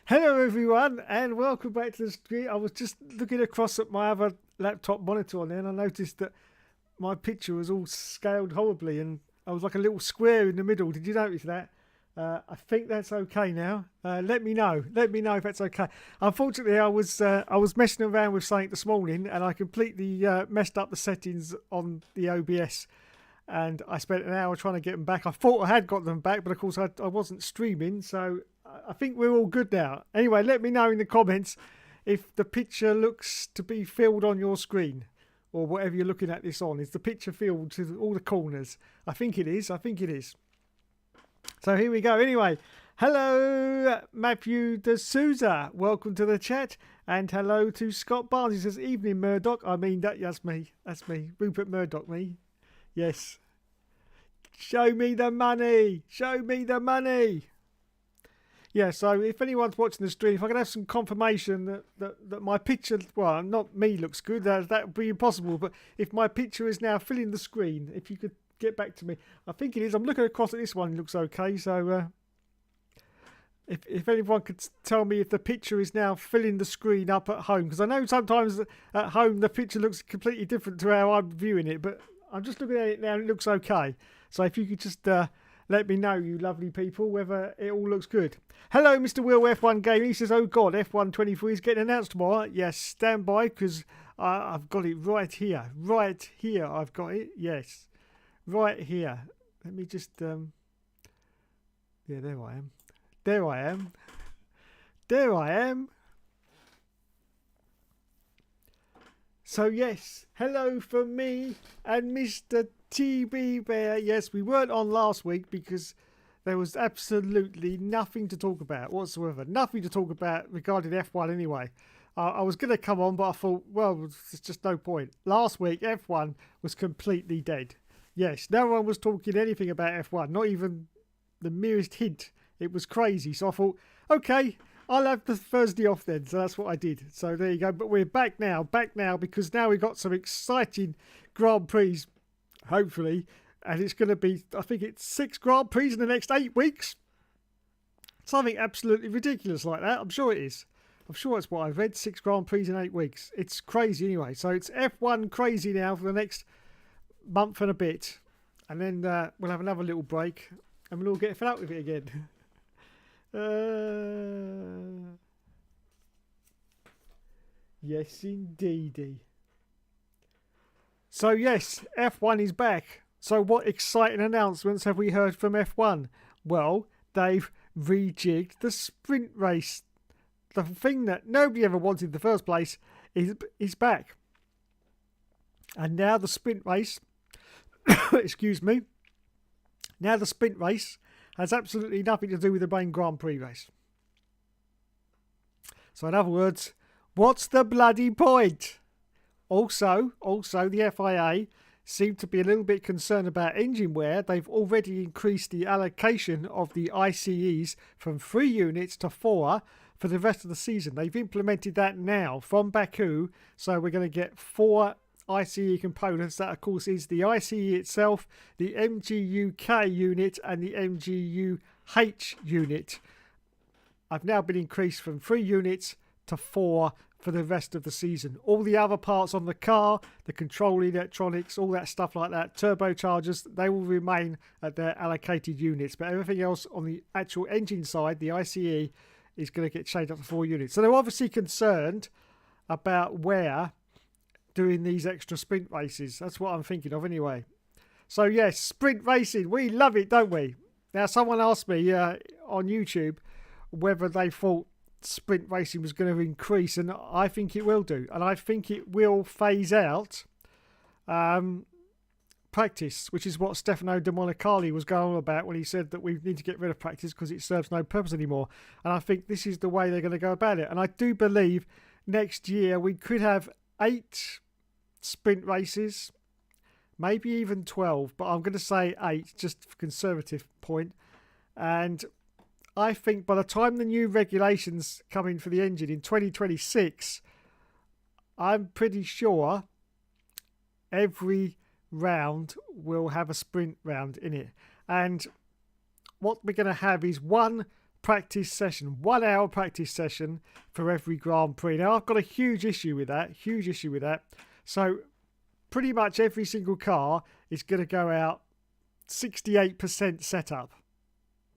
Hello everyone and welcome back to the stream. I was just looking across at my other laptop monitor on there and I noticed that my picture was all scaled horribly and I was like a little square in the middle. Did you notice that? I think that's okay now. Let me know. Let me know if that's okay. Unfortunately, I was messing around with something this morning and I completely messed up the settings on the OBS. And I spent an hour trying to get them back. I thought I had got them back, but of course I wasn't streaming, so I think we're all good now. Anyway, let me know in the comments if the picture looks to be filled on your screen or whatever you're looking at this on. Is the picture filled to all the corners? I think it is. I think it is. So here we go. Anyway, hello Matthew De Souza. Welcome to the chat. And hello to Scott Barnes. He says, evening Murdoch. I mean, that's me. That's me. Rupert Murdoch, me. Yes. Show me the money. Show me the money. Yeah, so if anyone's watching the stream, if I can have some confirmation that my picture, well, not me looks good, that would be impossible, but if my picture is now filling the screen, if you could get back to me. I think it is. I'm looking across at this one, it looks okay, so if anyone could tell me if the picture is now filling the screen up at home, because I know sometimes at home the picture looks completely different to how I'm viewing it, but I'm just looking at it now and it looks okay. So if you could just let me know, you lovely people, whether it all looks good. Hello, Mr. Will F1 Gaming. He says, oh God, F1 23 is getting announced tomorrow. Yes, stand by because I've got it right here. Right here I've got it. Yes, right here. Let me just... yeah, there I am. There I am. There I am. So yes, hello from me and Mr. TB Bear. Yes, we weren't on last week because there was absolutely nothing to talk about whatsoever. Nothing to talk about regarding F1 anyway. I was going to come on, but I thought, well, there's just no point. Last week, F1 was completely dead. Yes, no one was talking anything about F1, not even the merest hint. It was crazy. So I thought, okay, I'll have the Thursday off then. So that's what I did. So there you go. But we're back now because now we've got some exciting Grand Prix, hopefully. And it's going to be, I think it's 6 Grand Prix in the next 8 weeks. Something absolutely ridiculous like that. I'm sure it is. I'm sure that's what I've read. 6 Grand Prix in 8 weeks. It's crazy anyway. So it's F1 crazy now for the next month and a bit. And then we'll have another little break. And we'll all get fed up with it again. Yes, indeedy. So yes, F1 is back. So what exciting announcements have we heard from F1? Well, they've rejigged the sprint race. The thing that nobody ever wanted in the first place is back. And now the sprint race, excuse me, now the sprint race has absolutely nothing to do with the main Grand Prix race. So in other words, what's the bloody point? Also, the FIA seem to be a little bit concerned about engine wear. They've already increased the allocation of the ICEs from 3 units to 4 for the rest of the season. They've implemented that now from Baku. So we're going to get 4 ICE components. That of course is the ICE itself, the MGU-K unit and the MGU-H unit. I've now been increased from 3 units to 4 for the rest of the season. All the other parts on the car, the control electronics, all that stuff like that, turbochargers, they will remain at their allocated units. But everything else on the actual engine side, the ICE, is going to get changed up to 4 units. So they're obviously concerned about wear doing these extra sprint races. That's what I'm thinking of anyway. So yes, sprint racing, we love it, don't we? Now someone asked me on YouTube whether they thought sprint racing was going to increase, and I think it will do, and I think it will phase out practice, which is what Stefano De Monaco was going on about when he said that we need to get rid of practice because it serves no purpose anymore. And I think this is the way they're going to go about it. And I do believe next year we could have 8 sprint races, maybe even 12, but I'm going to say 8 just for conservative point. And I think by the time the new regulations come in for the engine in 2026, I'm pretty sure every round will have a sprint round in it. And what we're going to have is one practice session, 1 hour practice session for every Grand Prix. Now, I've got a huge issue with that. So pretty much every single car is going to go out 68% setup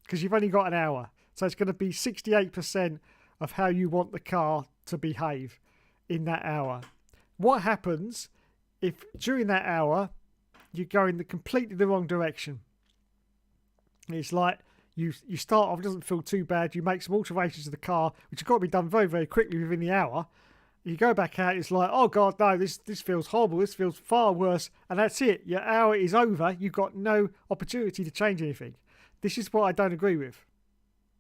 because you've only got an hour. So it's going to be 68% of how you want the car to behave in that hour. What happens if during that hour you go in completely the wrong direction? It's like you start off, it doesn't feel too bad. You make some alterations to the car, which have got to be done very, very quickly within the hour. You go back out, it's like, oh God, no, this feels horrible. This feels far worse. And that's it. Your hour is over. You've got no opportunity to change anything. This is what I don't agree with.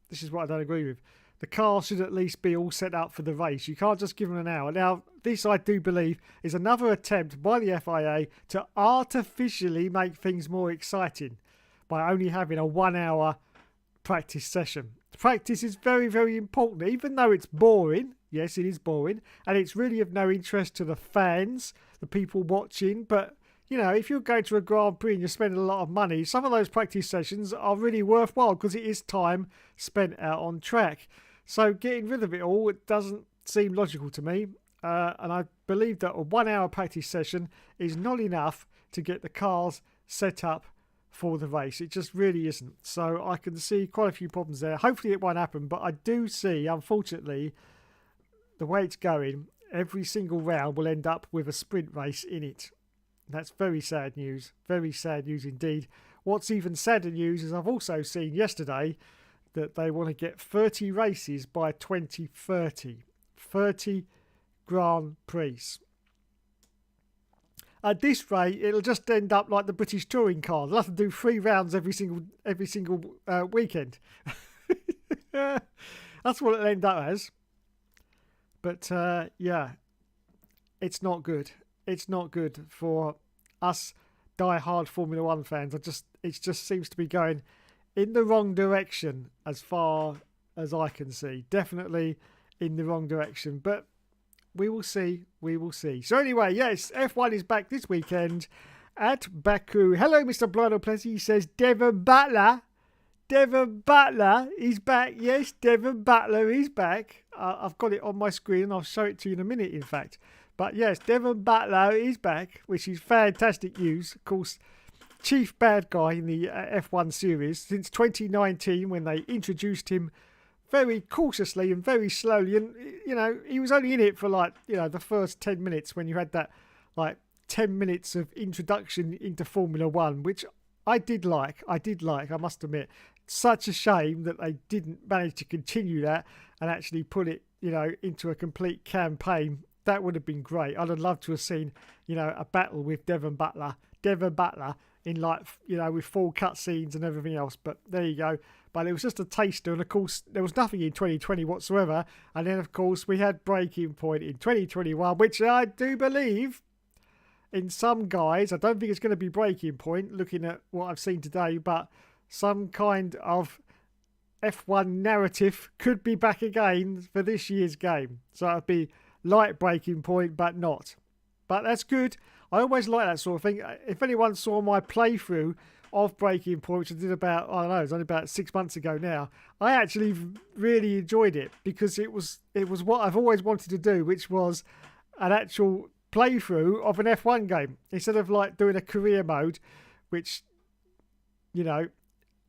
The car should at least be all set up for the race. You can't just give them an hour. Now, this I do believe is another attempt by the FIA to artificially make things more exciting by only having a 1 hour practice session. Practice is very, very important, even though it's boring. Yes, it is boring, and it's really of no interest to the fans, the people watching. But, you know, if you're going to a Grand Prix and you're spending a lot of money, some of those practice sessions are really worthwhile because it is time spent out on track. So getting rid of it all, it doesn't seem logical to me. And I believe that a 1 hour practice session is not enough to get the cars set up for the race. It just really isn't. So I can see quite a few problems there. Hopefully it won't happen, but I do see, unfortunately, the way it's going, every single round will end up with a sprint race in it. That's very sad news. Very sad news indeed. What's even sadder news is I've also seen yesterday that they want to get 30 races by 2030. 30 Grand Prix. At this rate, it'll just end up like the British touring car. They'll have to do 3 rounds every single weekend. That's what it'll end up as. But yeah, it's not good. It's not good for us die-hard Formula One fans. It just seems to be going in the wrong direction as far as I can see. Definitely in the wrong direction. But we will see. We will see. So anyway, yes, F1 is back this weekend at Baku. Hello, Mr. Blind Plessy. He says Devon Butler. Devon Butler is back. Yes, Devon Butler is back. I've got it on my screen and I'll show it to you in a minute, in fact. But yes, Devon Butler is back, which is fantastic news. Of course, chief bad guy in the F1 series since 2019 when they introduced him very cautiously and very slowly. And, you know, he was only in it for like, you know, the first 10 minutes when you had that like 10 minutes of introduction into Formula One, which I did like, I must admit. Such a shame that they didn't manage to continue that and actually put it, you know, into a complete campaign. That would have been great. I'd have loved to have seen, you know, a battle with Devon Butler in like, you know, with full cutscenes and everything else. But there you go. But it was just a taster. And of course, there was nothing in 2020 whatsoever. And then, of course, we had Breaking Point in 2021, which I do believe in some guys, I don't think it's going to be Breaking Point looking at what I've seen today, but some kind of F1 narrative could be back again for this year's game. So it'd be like Breaking Point, but not. But that's good. I always like that sort of thing. If anyone saw my playthrough of Breaking Point, which I did about, I don't know, it was only about 6 months ago now, I actually really enjoyed it because it was what I've always wanted to do, which was an actual playthrough of an F1 game instead of like doing a career mode, which, you know,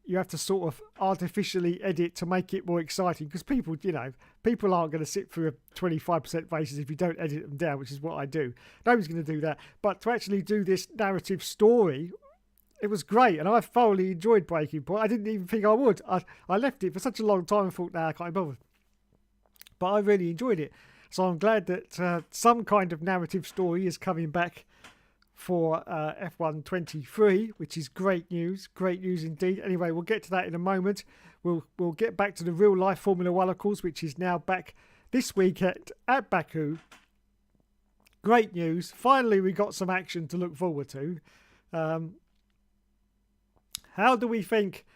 you have to sort of artificially edit to make it more exciting because people aren't going to sit through 25% races if you don't edit them down, which is what I do. Nobody's going to do that. But to actually do this narrative story, it was great, and I thoroughly enjoyed Breaking Point. I didn't even think I would. I left it for such a long time and thought, nah, I can't be bothered. But I really enjoyed it. So I'm glad that some kind of narrative story is coming back for F1 23, which is great news indeed. Anyway, we'll get to that in a moment. We'll get back to the real life Formula One, of course, which is now back this weekend at Baku. Great news. Finally, we got some action to look forward to. How do we think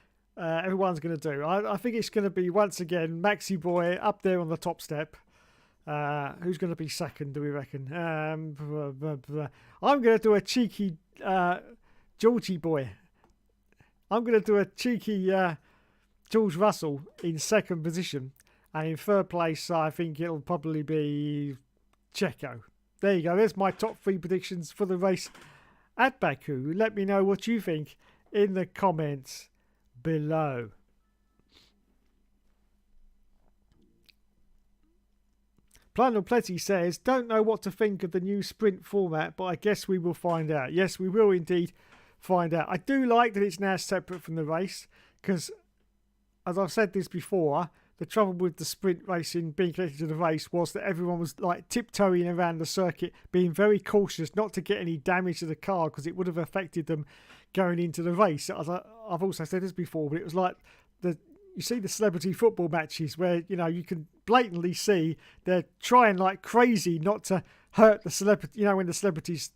everyone's going to do? I think it's going to be, once again, Maxi Boy up there on the top step. Who's going to be second, do we reckon? I'm going to do a cheeky Georgie boy. I'm going to do a cheeky George Russell in second position. And in third place, I think it'll probably be Checo. There you go. There's my top 3 predictions for the race at Baku. Let me know what you think in the comments below. Plan Plenty says, don't know what to think of the new sprint format, but I guess we will find out. Yes, we will indeed find out. I do like that it's now separate from the race, because as I've said this before, the trouble with the sprint racing being connected to the race was that everyone was like tiptoeing around the circuit, being very cautious not to get any damage to the car because it would have affected them going into the race. As I've also said this before, but it was like you see the celebrity football matches where, you know, you can blatantly see they're trying like crazy not to hurt the celebrity. You know, when the celebrities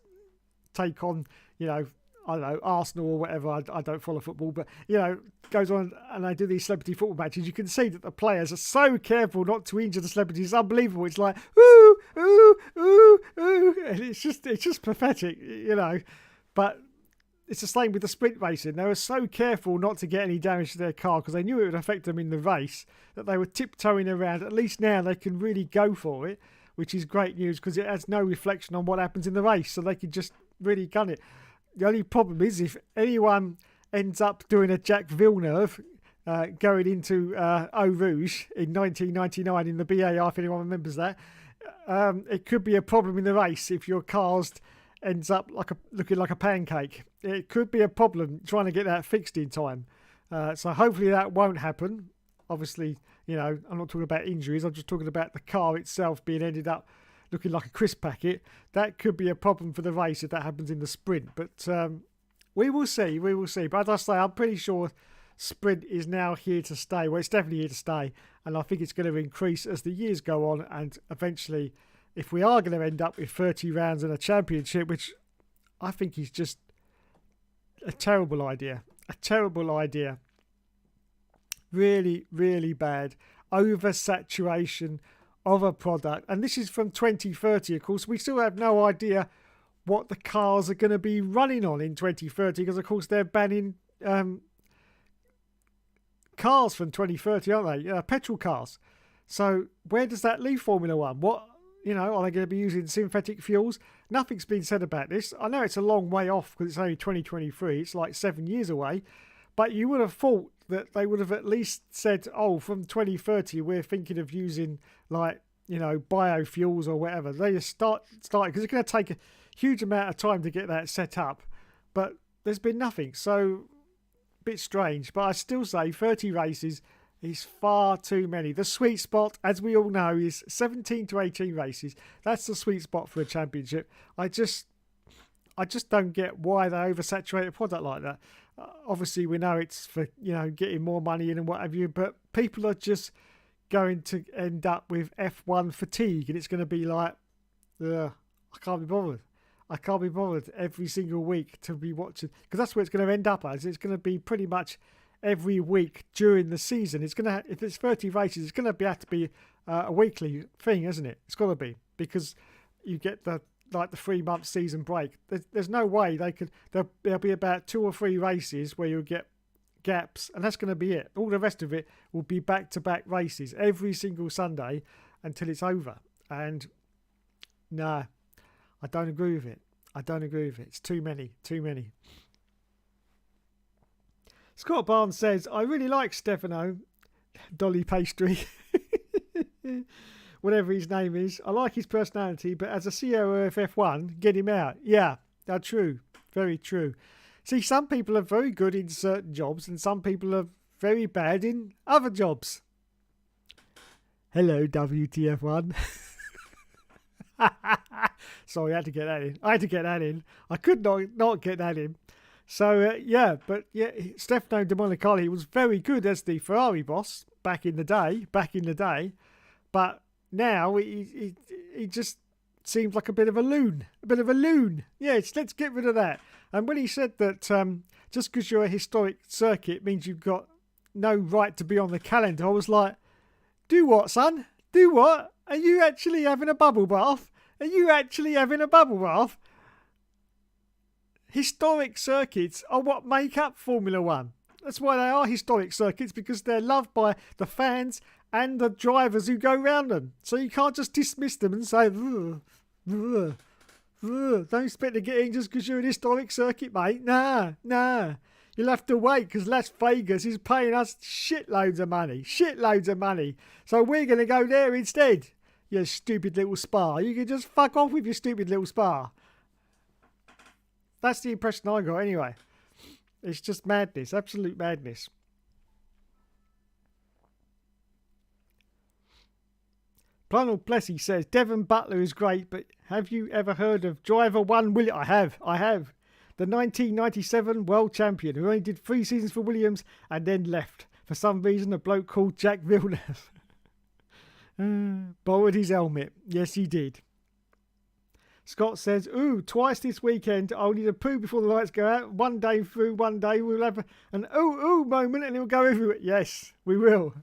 take on, you know, I don't know, Arsenal or whatever, I don't follow football, but, you know, goes on and they do these celebrity football matches, you can see that the players are so careful not to injure the celebrities. It's unbelievable. It's like, ooh, ooh, ooh, ooh. And it's just pathetic, you know. But it's the same with the sprint racing. They were so careful not to get any damage to their car because they knew it would affect them in the race that they were tiptoeing around. At least now they can really go for it, which is great news because it has no reflection on what happens in the race, so they can just really gun it. The only problem is if anyone ends up doing a Jacques Villeneuve going into Eau Rouge in 1999 in the BAR, if anyone remembers that, it could be a problem in the race if your car ends up looking like a pancake. It could be a problem trying to get that fixed in time. So hopefully that won't happen. Obviously, you know, I'm not talking about injuries. I'm just talking about the car itself being ended up looking like a crisp packet. That could be a problem for the race if that happens in the sprint. But we will see. We will see. But as I say, I'm pretty sure sprint is now here to stay. Well, it's definitely here to stay. And I think it's going to increase as the years go on. And eventually, if we are going to end up with 30 rounds in a championship, which I think is just a terrible idea. A terrible idea. Really, really bad. Oversaturation of a product. And this is from 2030, of course. We still have no idea what the cars are going to be running on in 2030 because, of course, they're banning cars from 2030, aren't they? Petrol cars. So where does that leave Formula One? What, you know, are they going to be using synthetic fuels? Nothing's been said about this. I know it's a long way off because it's only 2023. It's like 7 years away. But you would have thought that they would have at least said, oh, from 2030, we're thinking of using, like, you know, biofuels or whatever. They just started because it's going to take a huge amount of time to get that set up. But there's been nothing. So, a bit strange. But I still say 30 races is far too many. The sweet spot, as we all know, is 17 to 18 races. That's the sweet spot for a championship. I just don't get why they oversaturate a product like that. Obviously, we know it's for, you know, getting more money in and what have you, but people are just going to end up with F1 fatigue, and it's going to be like, I can't be bothered. I can't be bothered every single week to be watching, because that's where it's going to end up as. It's going to be pretty much every week during the season. It's going to, if it's 30 races, it's going to have to be a weekly thing, isn't it? It's got to be, because you get the 3-month season break. There's no way they could. There'll be about 2 or 3 races where you'll get gaps, and that's going to be it. All the rest of it will be back-to-back races every single Sunday until it's over. And no, I don't agree with it. It's too many. Scott Barnes says, I really like Stefano Dolly Pastry. Whatever his name is. I like his personality, but as a CEO of F1, get him out. Yeah, that's true. Very true. See, some people are very good in certain jobs and some people are very bad in other jobs. Hello, WTF1. Sorry, I had to get that in. I could not get that in. So, Stefano Domenicali was very good as the Ferrari boss back in the day. But now he just seems like a bit of a loon. Yes, let's get rid of that. And when he said that just because you're a historic circuit means you've got no right to be on the calendar, I was like, do what, son? Do what? Are you actually having a bubble bath? Historic circuits are what make up Formula One. That's why they are historic circuits, because they're loved by the fans and the drivers who go round them. So you can't just dismiss them and say, ugh, ugh, ugh. Don't expect to get in just because you're an historic circuit, mate. Nah. You'll have to wait, because Las Vegas is paying us shitloads of money. So we're going to go there instead. You stupid little Spa. You can just fuck off with your stupid little Spa. That's the impression I got anyway. It's just madness, absolute madness. Donald Plessy says, Devon Butler is great, but have you ever heard of Driver 1 Williams? I have. The 1997 world champion who only did 3 seasons for Williams and then left. For some reason, a bloke called Jack Villeneuve borrowed his helmet. Yes, he did. Scott says, ooh, twice this weekend, only to poo before the lights go out. One day through, one day we'll have an ooh moment and it'll go everywhere. Yes, we will.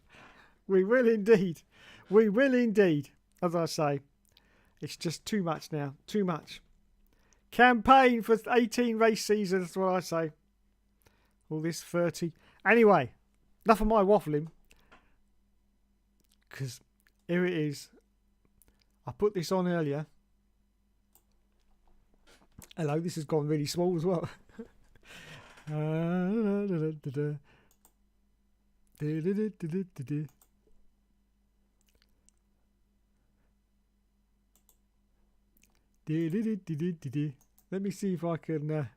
We will indeed. We will indeed. As I say, it's just too much now. Too much. Campaign for 18 race seasons, that's what I say. All this 30. Anyway, enough of my waffling. Because here it is. I put this on earlier. Hello, this has gone really small as well. Let me see if I can...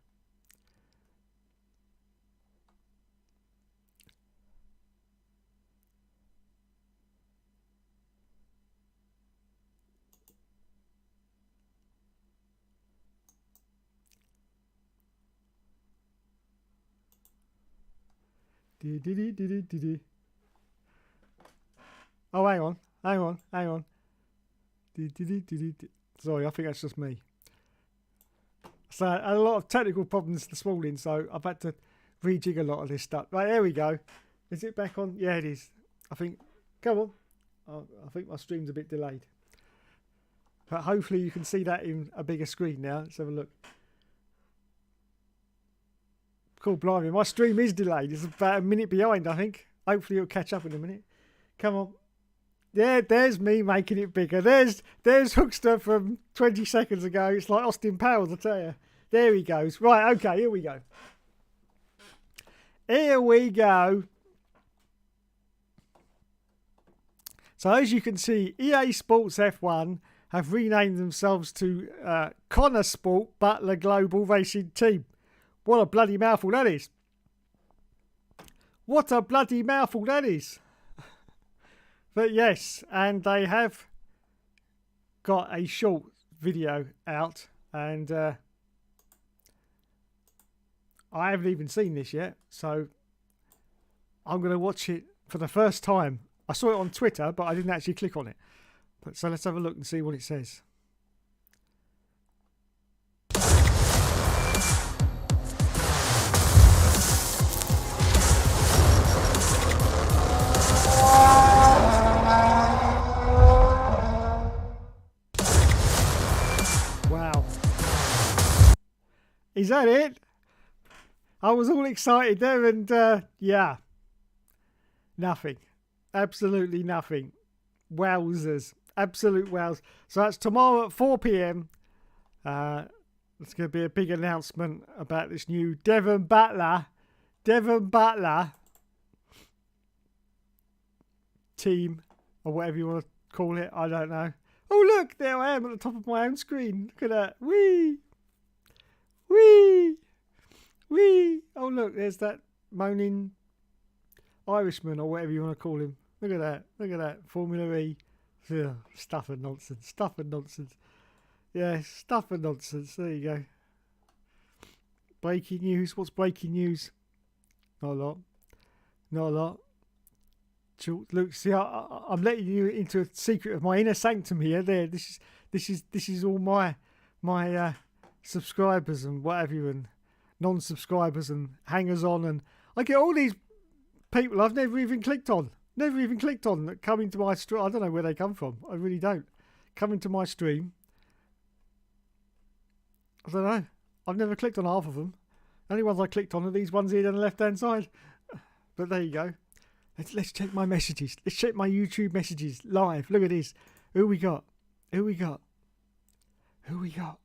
Oh, hang on. Sorry, I think that's just me. So I had a lot of technical problems this morning, so I've had to rejig a lot of this stuff. Right, there we go. Is it back on? Yeah, it is. I think, come on. I think my stream's a bit delayed. But hopefully you can see that in a bigger screen now. Let's have a look. Cool, blimey. My stream is delayed. It's about a minute behind, I think. Hopefully it'll catch up in a minute. Come on. Yeah, there's me making it bigger. There's Hookster from 20 seconds ago. It's like Austin Powers, I tell you. There he goes. Right, okay, here we go. Here we go. So as you can see, EA Sports F1 have renamed themselves to Connor Sport Butler Global Racing Team. What a bloody mouthful that is. What a bloody mouthful that is. But yes, and they have got a short video out, and I haven't even seen this yet, so I'm going to watch it for the first time. I saw it on Twitter, but I didn't actually click on it. But so let's have a look and see what it says. Wow. Is that it? I was all excited there, and yeah. Nothing. Absolutely nothing. Wowzers. Absolute wows. So that's tomorrow at 4 p.m. There's going to be a big announcement about this new Devon Butler team, or whatever you want to call it. I don't know. Oh, look, there I am at the top of my own screen. Look at that. Whee! Whee! Whee! Oh, look, there's that moaning Irishman, or whatever you want to call him. Look at that. Look at that. Formula E. Ugh, stuff and nonsense. Stuff and nonsense. Yeah, stuff and nonsense. There you go. Breaking news. What's breaking news? Not a lot. Not a lot. Look, see, I'm letting you into a secret of my inner sanctum here. There, this is all my subscribers and whatever, and non-subscribers and hangers-on, and I get all these people I've never even clicked on that come into my stream. I don't know where they come from. I really don't. Come into my stream. I don't know. I've never clicked on half of them. The only ones I clicked on are these ones here on the left-hand side. But there you go. Let's check my messages. Let's check my YouTube messages live. Look at this. Who we got? Who we got? Who we got?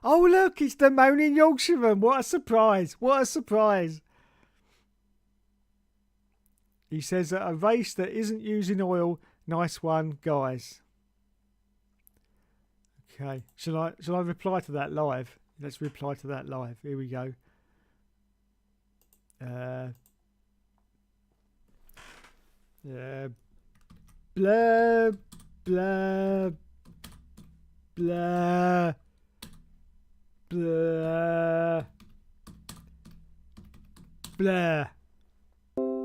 Oh, look, it's the Moaning Yorkshireman. What a surprise. What a surprise. He says that a race that isn't using oil. Nice one, guys. Okay. Shall I reply to that live? Let's reply to that live. Here we go. Blah, blah, blah, blah, blah.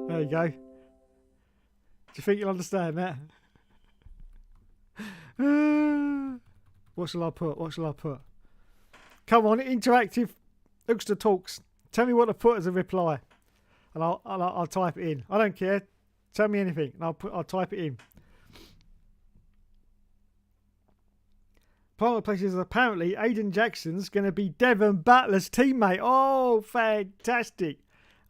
There you go. Do you think you'll understand that? What shall I put? What shall I put? Come on, interactive Hookster Talks. Tell me what to put as a reply, and I'll type it in. I don't care. Tell me anything, and I'll type it in. Part of the place is apparently Aidan Jackson's going to be Devon Butler's teammate. Oh, fantastic!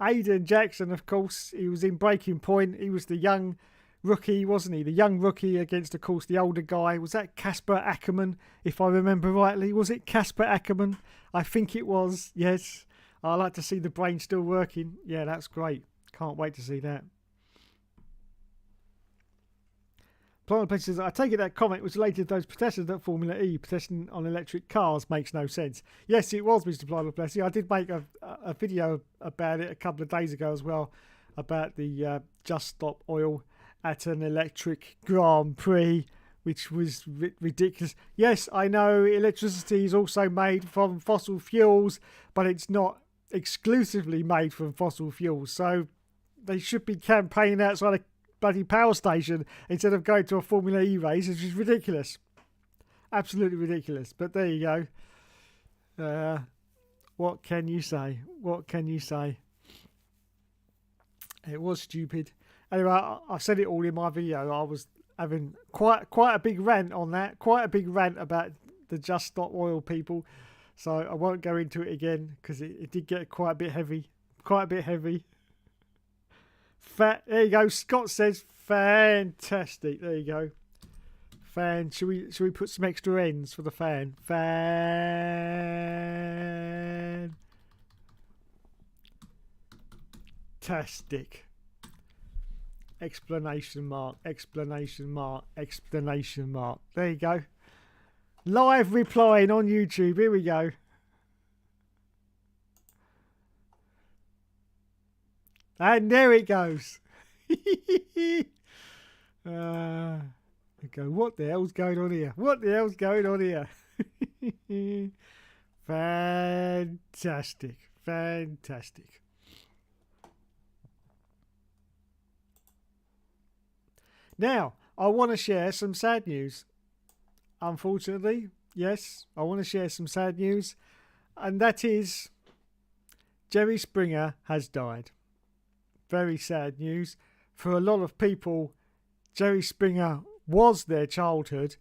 Aidan Jackson, of course, he was in Breaking Point. He was the young rookie, wasn't he? The young rookie against, of course, the older guy. Was that Casper Ackerman, if I remember rightly? Was it Casper Ackerman? I think it was, yes. I like to see the brain still working. Yeah, that's great. Can't wait to see that. Planet Place says, I take it that comment was related to those protesters at Formula E protesting on electric cars. Makes no sense. Yes, it was, Mr. Planet Place. I did make a video about it a couple of days ago as well, about the Just Stop Oil at an electric Grand Prix, which was ridiculous. Yes, I know electricity is also made from fossil fuels, but it's not exclusively made from fossil fuels. So they should be campaigning outside a bloody power station instead of going to a Formula E race, which is ridiculous. Absolutely ridiculous. But there you go. What can you say? What can you say? It was stupid. Anyway, I said it all in my video. I was having quite a big rant on that. Quite a big rant about the Just Stop Oil people. So I won't go into it again because it did get quite a bit heavy. Quite a bit heavy. There you go. Scott says fantastic. There you go. Fan. Should we put some extra ends for the fan? Fantastic. Explanation mark. Explanation mark. Explanation mark. There you go. Live replying on YouTube. Here we go. And there it goes. We go, what the hell's going on here? What the hell's going on here? Fantastic. Fantastic. Now, I want to share some sad news. Unfortunately, yes, I want to share some sad news. And that is Jerry Springer has died. Very sad news. For a lot of people, Jerry Springer was their childhood.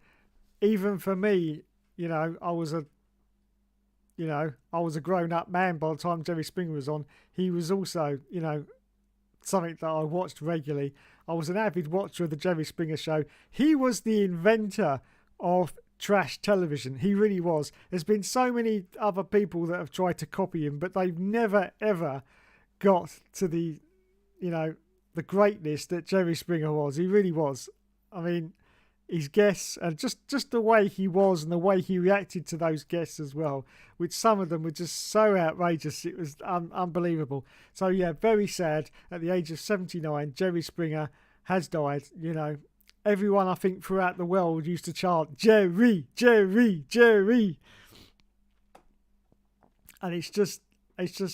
Even for me, I was a grown-up man by the time Jerry Springer was on. He was also, something that I watched regularly. I was an avid watcher of the Jerry Springer show. He was the inventor of trash television. He really was. There's been so many other people that have tried to copy him, but they've never, ever got to the greatness that Jerry Springer was. He really was. I mean, his guests and just the way he was and the way he reacted to those guests as well, which some of them were just so outrageous. It was unbelievable. So yeah, very sad. At the age of 79, Jerry Springer has died. Everyone I think throughout the world used to chant Jerry, Jerry, Jerry, and it's just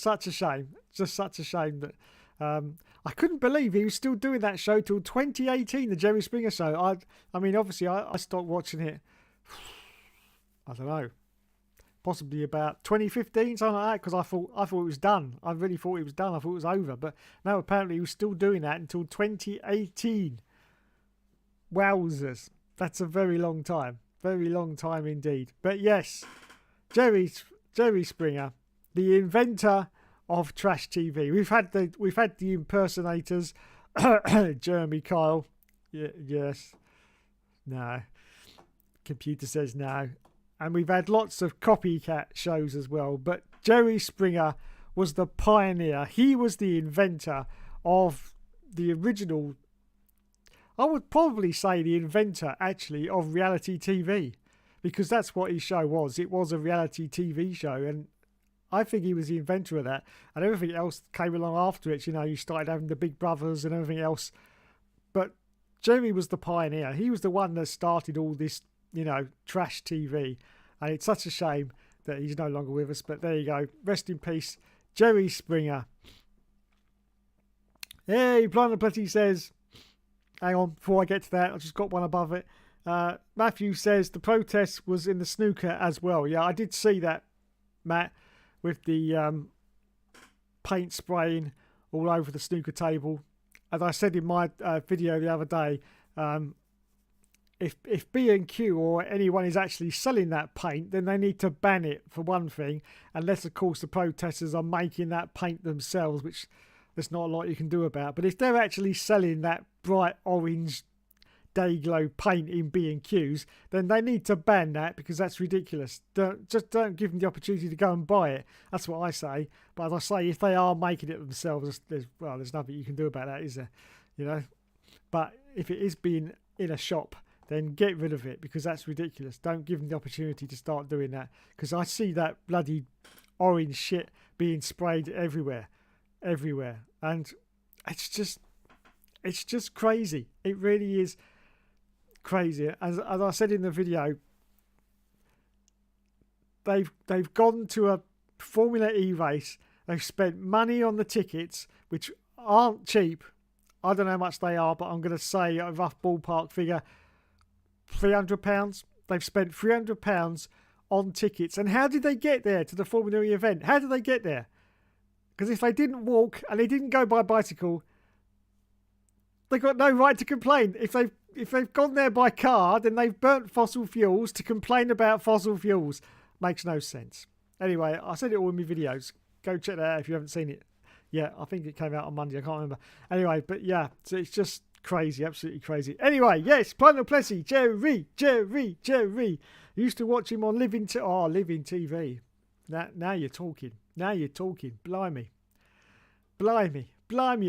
such a shame. Just such a shame that I couldn't believe he was still doing that show till 2018, the Jerry Springer show. I mean, obviously, I stopped watching it, I don't know, possibly about 2015, something like that, because I thought it was done. I really thought it was done. I thought it was over. But no, apparently he was still doing that until 2018. Wowzers. That's a very long time. Very long time indeed. But yes, Jerry Springer, the inventor of trash TV. We've had the impersonators, Jeremy Kyle. Yes, no. Computer says no. And we've had lots of copycat shows as well. But Jerry Springer was the pioneer. He was the inventor of the original. I would probably say the inventor, actually, of reality TV, because that's what his show was. It was a reality TV show, and I think he was the inventor of that. And everything else came along after it. You know, you started having the Big Brothers and everything else. But Jerry was the pioneer. He was the one that started all this, you know, trash TV. And it's such a shame that he's no longer with us. But there you go. Rest in peace, Jerry Springer. Hey, Planet Plenty says, hang on, before I get to that, I just got one above it. Matthew says the protest was in the snooker as well. Yeah, I did see that, Matt, with the paint spraying all over the snooker table. As I said in my video the other day, if B&Q or anyone is actually selling that paint, then they need to ban it, for one thing, unless of course the protesters are making that paint themselves, which there's not a lot you can do about. But if they're actually selling that bright orange Dayglow paint in B&Qs, then they need to ban that, because that's ridiculous. Don't give them the opportunity to go and buy it. That's what I say. But as I say, if they are making it themselves, there's nothing you can do about that, is there? You know. But if it is being in a shop, then get rid of it, because that's ridiculous. Don't give them the opportunity to start doing that, because I see that bloody orange shit being sprayed everywhere, and it's just crazy. It really is crazy. As I said in the video, they've gone to a Formula E race. They've spent money on the tickets, which aren't cheap. I don't know how much they are, but I'm going to say a rough ballpark figure, £300. They've spent £300 on tickets. And how did they get there to the Formula E event? How did they get there? Because if they didn't walk and they didn't go by bicycle, they got no right to complain. If they've gone there by car, then they've burnt fossil fuels to complain about fossil fuels. Makes no sense. Anyway, I said it all in my videos. Go check that out if you haven't seen it. Yeah, I think it came out on Monday. I can't remember. Anyway, but yeah, so it's just crazy, absolutely crazy. Anyway, yes, Planet Plessy, Jerry. Used to watch him on Living TV. Now you're talking. Blimey,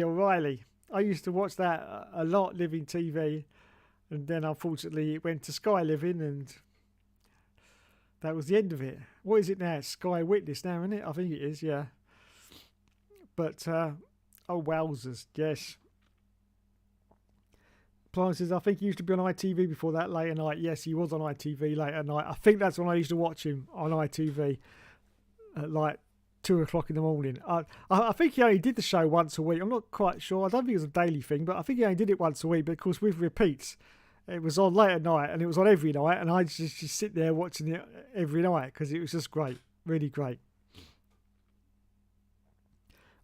O'Reilly. I used to watch that a lot, Living TV, and then unfortunately it went to Sky Living, and that was the end of it. What is it now? It's Sky Witness now, isn't it? I think it is, yeah. But oh wowzers, yes. Plant says, I think he used to be on ITV before that, late at night. Yes, he was on ITV late at night. I think that's when I used to watch him on ITV at like 2 o'clock in the morning. I think he only did the show once a week. I'm not quite sure. I don't think it was a daily thing, but I think he only did it once a week. But of course, with repeats, it was on late at night, and it was on every night. And I just sit there watching it every night because it was just great, really great.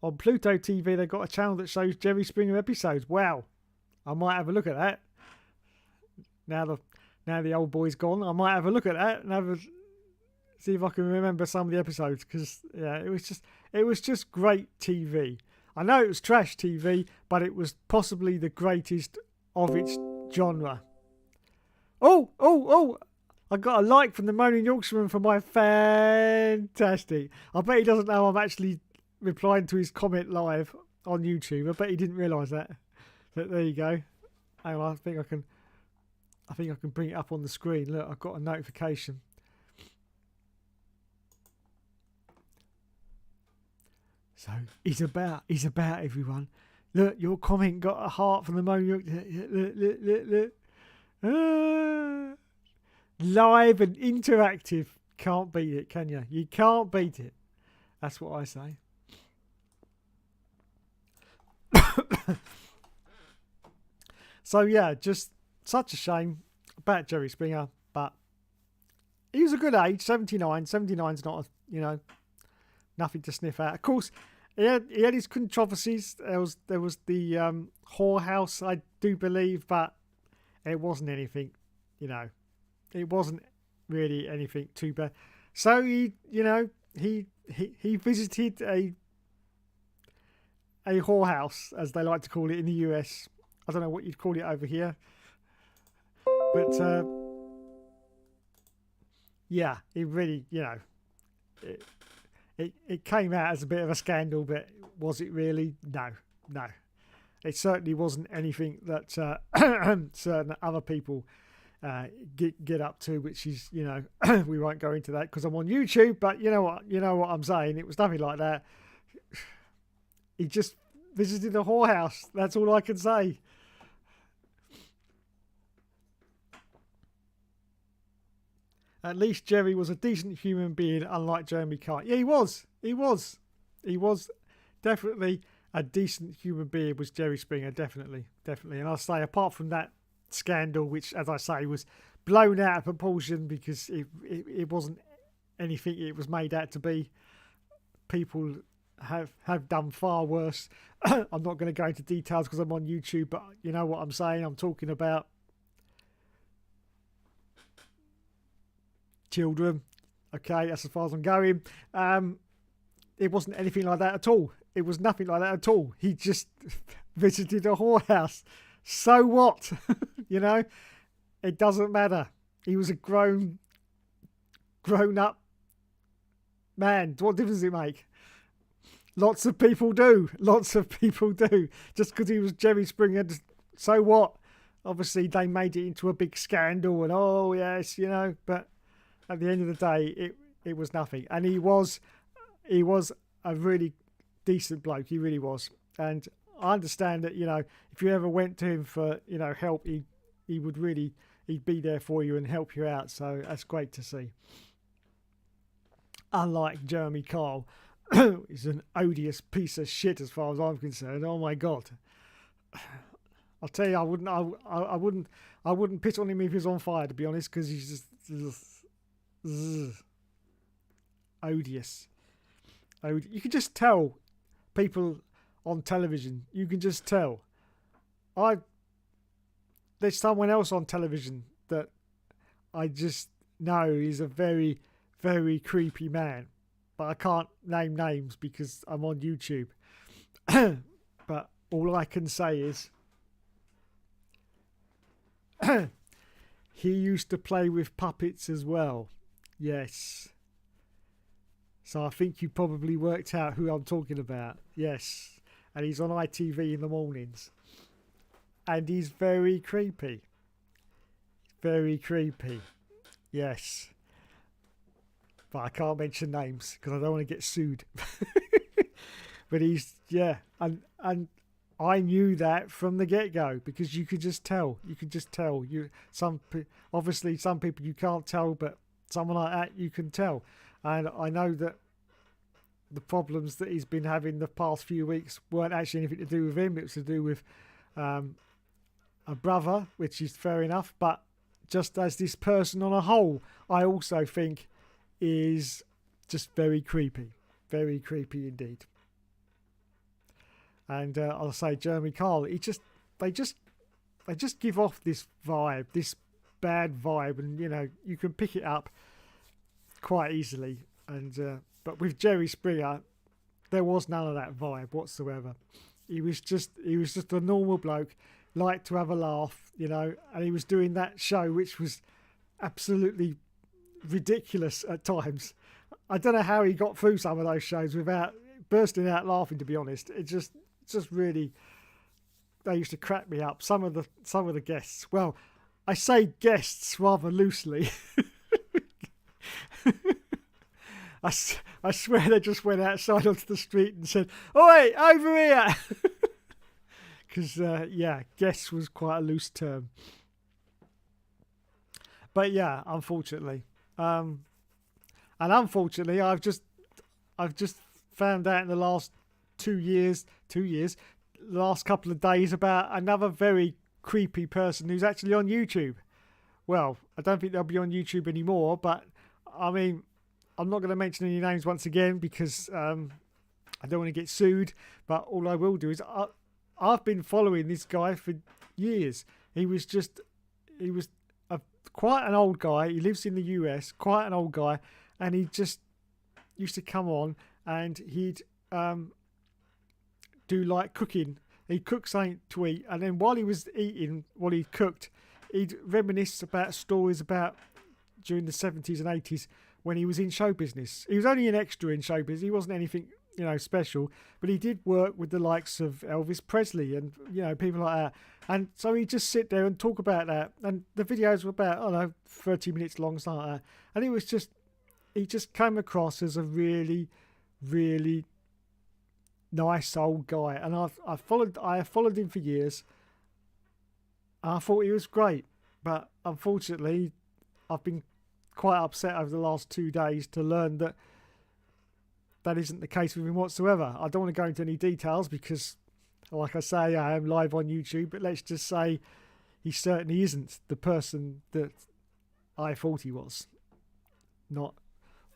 On Pluto TV, they've got a channel that shows Jerry Springer episodes. Wow, I might have a look at that. Now the old boy's gone, I might have a look at that and see if I can remember some of the episodes, because yeah, it was just great TV. I know it was trash TV, but it was possibly the greatest of its genre. Oh! I got a like from the Moaning Yorkshireman for my fantastic. I bet he doesn't know I'm actually replying to his comment live on YouTube. I bet he didn't realise that. But there you go. Hang on, I think I can bring it up on the screen. Look, I've got a notification. So he's about everyone. Look, your comment got a heart from the Moaning Yorkshireman. Look. Live and interactive. Can't beat it, can you? You can't beat it. That's what I say. So yeah, just such a shame about Jerry Springer, but he was a good age, 79. 79's not, nothing to sniff at. Of course, he had his controversies. There was the whorehouse, I do believe, but it wasn't anything, it wasn't really anything too bad. So he visited a a whorehouse, as they like to call it in the US. I don't know what you'd call it over here, but yeah, it really, it came out as a bit of a scandal, but was it really? No. It certainly wasn't anything that certain other people get up to, which is, we won't go into that because I'm on YouTube, but you know what I'm saying. It was nothing like that. He just visited a whorehouse. That's all I can say. At least Jerry was a decent human being, unlike Jeremy Kyle. Yeah, he was. He was definitely a decent human being, was Jerry Springer, definitely. And I'll say, apart from that scandal, which, as I say, was blown out of proportion because it wasn't anything it was made out to be. People have done far worse. I'm not going to go into details because I'm on YouTube, but you know what I'm saying. I'm talking about children. Okay, that's as far as I'm going. It wasn't anything like that at all. It was nothing like that at all. He just visited a whorehouse. So what? It doesn't matter. He was a grown up man. What difference does it make? Lots of people do. Just because he was Jerry Springer, so what? Obviously, they made it into a big scandal and, oh, yes, but at the end of the day, it was nothing. And he was a really decent bloke. He really was. And I understand that, if you ever went to him for, help, he'd be there for you and help you out. So that's great to see. Unlike Jeremy Kyle, he's an odious piece of shit as far as I'm concerned. Oh my God. I'll tell you, I wouldn't piss on him if he was on fire, to be honest, because he's just odious. You can just tell people on television. You can just tell. There's someone else on television that I just know is a very, very creepy man. But I can't name names because I'm on YouTube. But all I can say is he used to play with puppets as well. Yes. So I think you probably worked out who I'm talking about. Yes. And he's on ITV in the mornings. And he's very creepy. Very creepy. Yes. But I can't mention names because I don't want to get sued. But he's, yeah. And I knew that from the get-go because you could just tell. Obviously, some people you can't tell, but someone like that you can tell. And I know that the problems that he's been having the past few weeks weren't actually anything to do with him. It was to do with a brother, which is fair enough. But just as this person on a whole, I also think is just very creepy indeed. And I'll say Jeremy Kyle, they just give off this vibe, this bad vibe, and you can pick it up quite easily. And but with Jerry Springer, there was none of that vibe whatsoever. He was just a normal bloke, liked to have a laugh, and he was doing that show which was absolutely ridiculous at times. I don't know how he got through some of those shows without bursting out laughing, to be honest. It just really, they used to crack me up. Some of the guests, well, I say guests rather loosely. I swear they just went outside onto the street and said, "Oi, over here!" Because guests was quite a loose term. But yeah, unfortunately. And unfortunately, I've just found out in the last 2 years, last couple of days, about another very creepy person who's actually on YouTube. Well, I don't think they'll be on YouTube anymore, but I mean, I'm not going to mention any names once again because I don't want to get sued. But all I will do is I've been following this guy for years. He was quite an old guy. He lives in the US, quite an old guy, and he just used to come on and he'd do like cooking. He'd cook something to eat, and then while he was eating, while he cooked, he'd reminisce about stories about during the 70s and 80s when he was in show business. He was only an extra in show business. He wasn't anything, special, but he did work with the likes of Elvis Presley and, people like that. And so he'd just sit there and talk about that. And the videos were about, 30 minutes long, something like that. And he just came across as a really, really nice old guy. And I have followed him for years. I thought he was great. But unfortunately, I've been quite upset over the last 2 days to learn that isn't the case with him whatsoever. I don't want to go into any details because, like I say, I am live on YouTube, but let's just say he certainly isn't the person that I thought he was. Not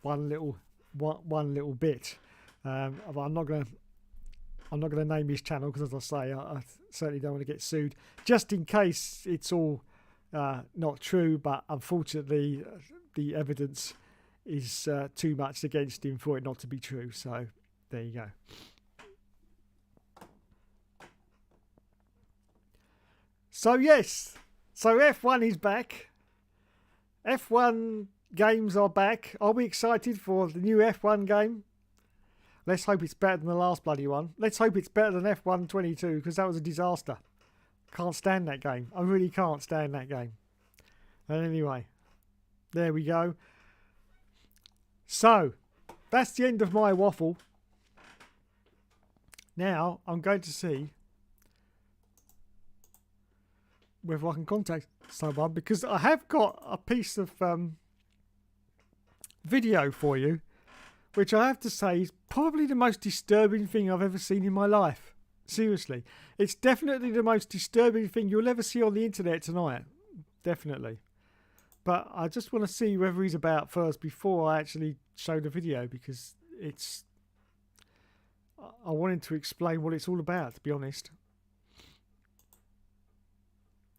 one little bit. But I'm not going to name his channel because, as I say, I certainly don't want to get sued. Just in case it's all not true, but unfortunately the evidence is too much against him for it not to be true. So there you go. So yes, so F1 is back. F1 games are back. Are we excited for the new F1 game? Let's hope it's better than the last bloody one. Let's hope it's better than F1 22 because that was a disaster. Can't stand that game. I really can't stand that game. And anyway, there we go. So, that's the end of my waffle. Now, I'm going to see whether I can contact someone because I have got a piece of video for you, which I have to say is probably the most disturbing thing I've ever seen in my life. Seriously. It's definitely the most disturbing thing you'll ever see on the internet tonight. Definitely. But I just want to see whether he's about first before I actually show the video because I wanted to explain what it's all about, to be honest.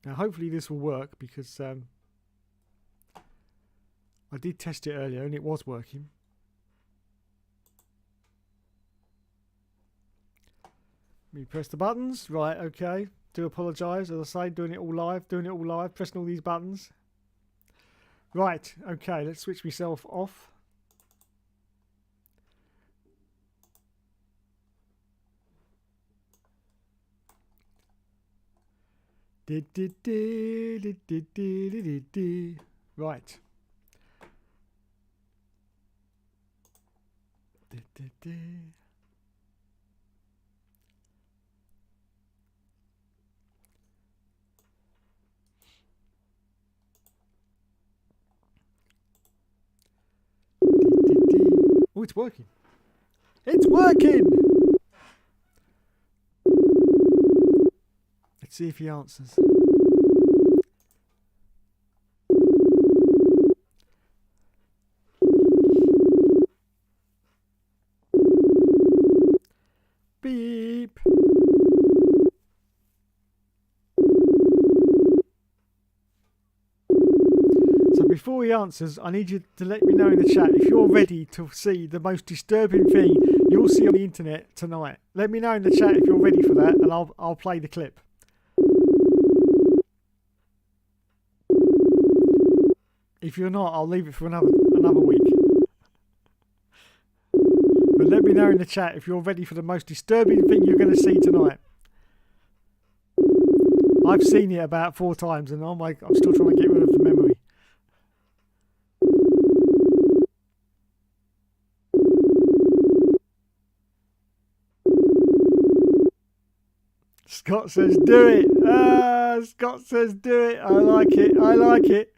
Now, hopefully this will work because I did test it earlier and it was working. Let me press the buttons. Right, okay. Do apologise. As I say, doing it all live, pressing all these buttons. Right, okay, let's switch myself off. Right. Oh, it's working. It's working! Let's see if he answers. Beep. Before he answers, I need you to let me know in the chat if you're ready to see the most disturbing thing you'll see on the internet tonight. Let me know in the chat if you're ready for that, and I'll play the clip. If you're not, I'll leave it for another week. But let me know in the chat if you're ready for the most disturbing thing you're going to see tonight. I've seen it about 4 times, and I'm still trying to get rid of the memory. Scott says, do it. Scott says, do it. I like it. I like it.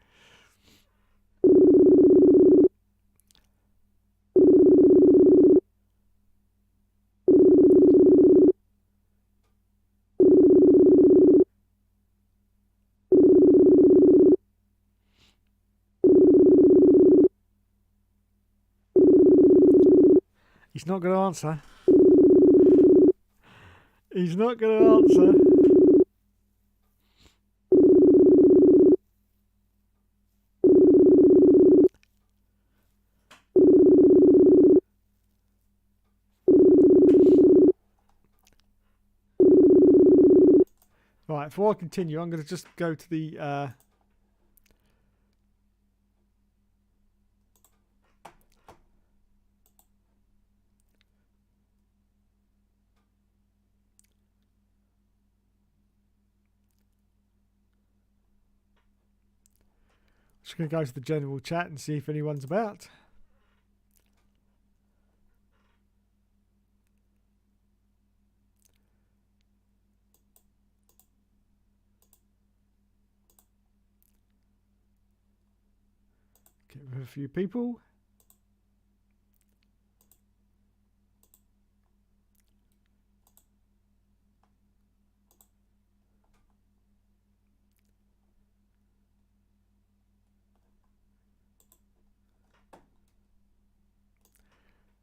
He's not going to answer. He's not going to answer. Right, before I continue, I'm going to just go to the... just going to go to the general chat and see if anyone's about. Get rid of a few people.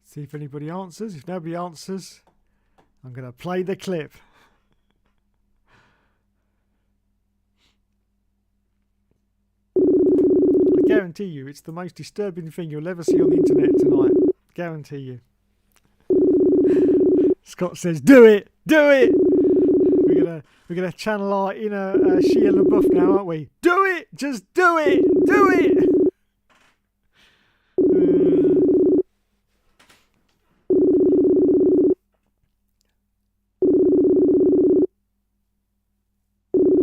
See if anybody answers. If nobody answers, I'm going to play the clip. I guarantee you it's the most disturbing thing you'll ever see on the internet tonight. Guarantee you. Scott says, do it! Do it! We're gonna channel our inner Shia LaBeouf now, aren't we? Do it! Just do it! Do it!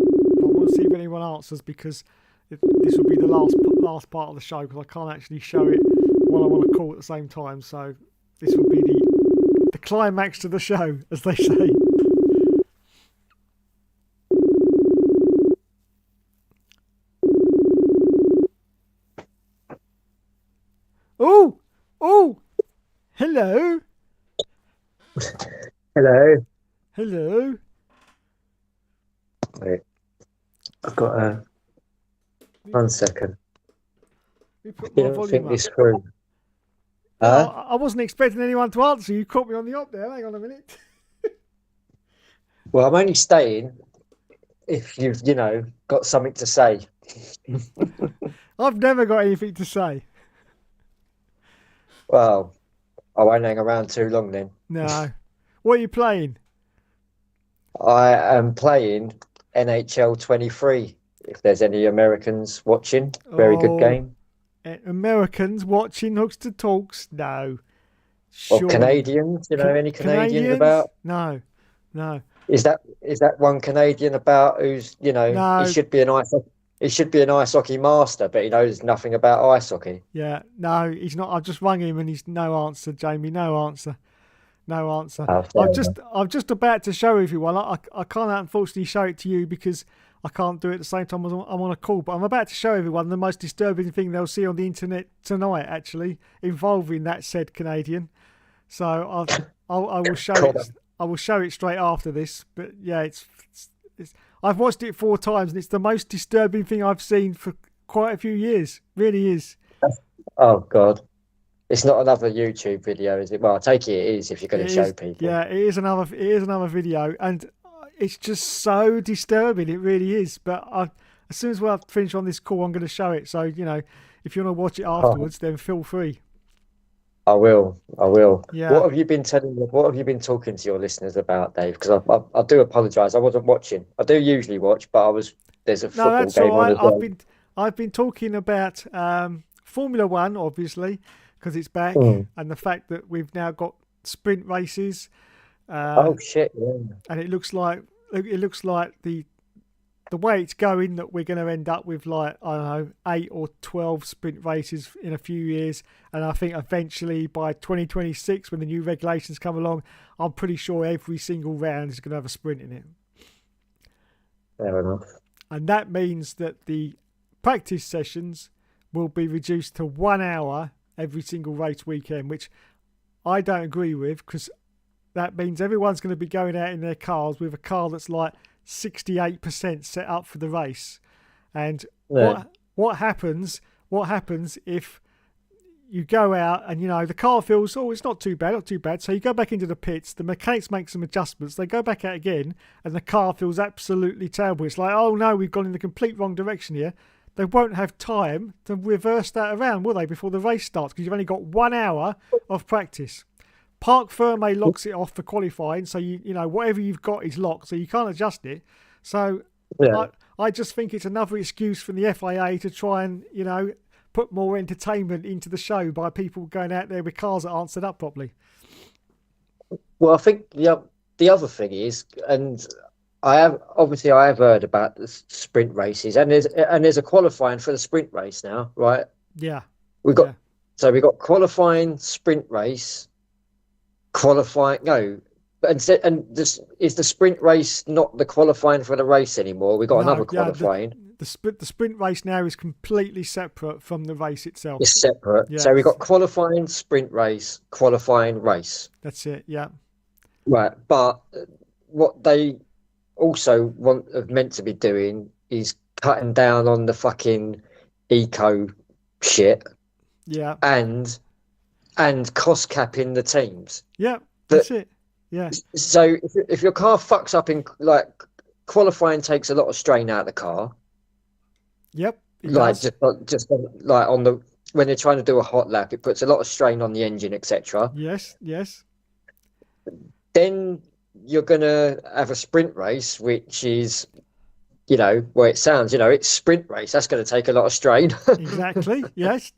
I want to see if anyone answers, because this will be the last part of the show, because I can't actually show it while I'm on a call at the same time. So this will be the climax to the show, as they say. Oh, oh, hello. Hello. Hello. Wait, I've got a 1 second. You put I my don't volume think up. this through. I wasn't expecting anyone to answer. You caught me on the up there. Hang on a minute. Well, I'm only staying if you've, got something to say. I've never got anything to say. Well, I won't hang around too long then. No. What are you playing? I am playing NHL 23. If there's any Americans watching, very good game. Americans watching Hookster Talks? No. Or Surely. Canadians? Any Canadians about? No. Is that one Canadian about who's No. he should be an ice hockey master, but he knows nothing about ice hockey? Yeah, no, he's not. I've just rung him and he's no answer, Jamie. No answer. Oh, I'm just about to show everyone. I can't unfortunately show it to you because I can't do it at the same time as I'm on a call. But I'm about to show everyone the most disturbing thing they'll see on the internet tonight, actually, involving that said Canadian. So I will show it. I will show it straight after this. But yeah, it's I've watched it 4 times and it's the most disturbing thing I've seen for quite a few years. Really is. Oh God. It's not another YouTube video, is it? Well, I take it is if you're going to show people. Yeah, it is another video, and it's just so disturbing. It really is. But as soon as I finish on this call, I'm going to show it. So if you want to watch it afterwards, then feel free. I will. Yeah. What have you been talking to your listeners about, Dave? Because I do apologise. I wasn't watching. I do usually watch, but there's a football game on as well. I've been talking about Formula One, obviously, because it's back, and the fact that we've now got sprint races. Oh shit! Yeah. And it looks like the way it's going that we're going to end up with 8 or 12 sprint races in a few years, and I think eventually by 2026, when the new regulations come along, I'm pretty sure every single round is going to have a sprint in it. Fair enough. And that means that the practice sessions will be reduced to 1 hour every single race weekend, which I don't agree with, because that means everyone's going to be going out in their cars with a car that's 68% set up for the race. And what happens if you go out and the car feels, it's not too bad, so you go back into the pits, the mechanics make some adjustments, they go back out again, and the car feels absolutely terrible. It's like, oh no, we've gone in the complete wrong direction here. They won't have time to reverse that around, will they, before the race starts? Because you've only got 1 hour of practice. Parc Fermé locks it off for qualifying, so you whatever you've got is locked, so you can't adjust it. So Yeah. I just think it's another excuse from the FIA to try and, put more entertainment into the show by people going out there with cars that aren't set up properly. Well, I think the other thing is, and I have heard about the sprint races, and there's a qualifying for the sprint race now, right? Yeah. We've got we got qualifying, sprint race, qualifying. No, and this is the sprint race not the qualifying for the race anymore. We got another qualifying. The sprint race now is completely separate from the race itself. It's separate. Yeah. So we got qualifying, sprint race, qualifying, race. That's it. Yeah. Right, but what they also meant to be doing is cutting down on the fucking eco shit. Yeah. And cost capping the teams. Yeah, that's it. Yeah. So if your car fucks up in like qualifying takes a lot of strain out of the car. Yep. Just like on the when they're trying to do a hot lap, it puts a lot of strain on the engine, etc. Yes. Then you're gonna have a sprint race, which is, where it sounds, it's sprint race. That's going to take a lot of strain. Exactly. Yes.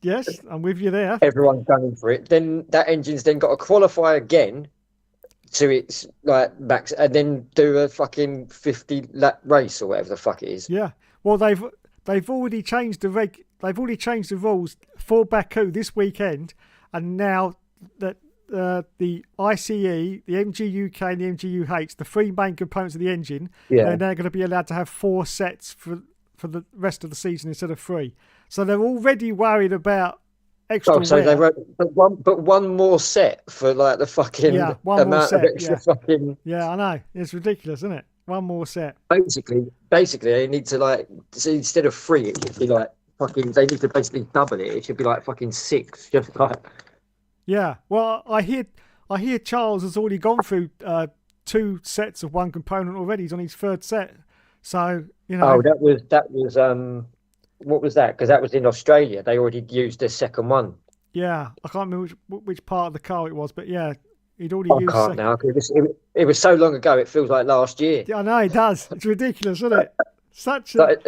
I'm with you there. Everyone's going for it. Then that engine's then got to qualify again to its like max, and then do a fucking 50 lap race or whatever the fuck it is. Yeah. Well, they've already changed They've already changed the rules for Baku this weekend, and now that the ICE, the MGUK, and the MGUH, the three main components of the engine, they're now going to be allowed to have 4 sets for the rest of the season instead of 3. So they're already worried about extra. They wrote but one more set for like the fucking amount of extra fucking. Yeah, I know. It's ridiculous, isn't it? One more set. Basically, they need to instead of 3, it should be like fucking. They need to basically double it. It should be like fucking 6, just like. Yeah, well, I hear Charles has already gone through 2 sets of one component already. He's on his 3rd set, so Oh, that was what was that? Because that was in Australia. They already used their second one. Yeah, I can't remember which part of the car it was, but yeah, he'd already used. I can't now. It was so long ago. It feels like last year. Yeah, I know it does. It's ridiculous, isn't it? Is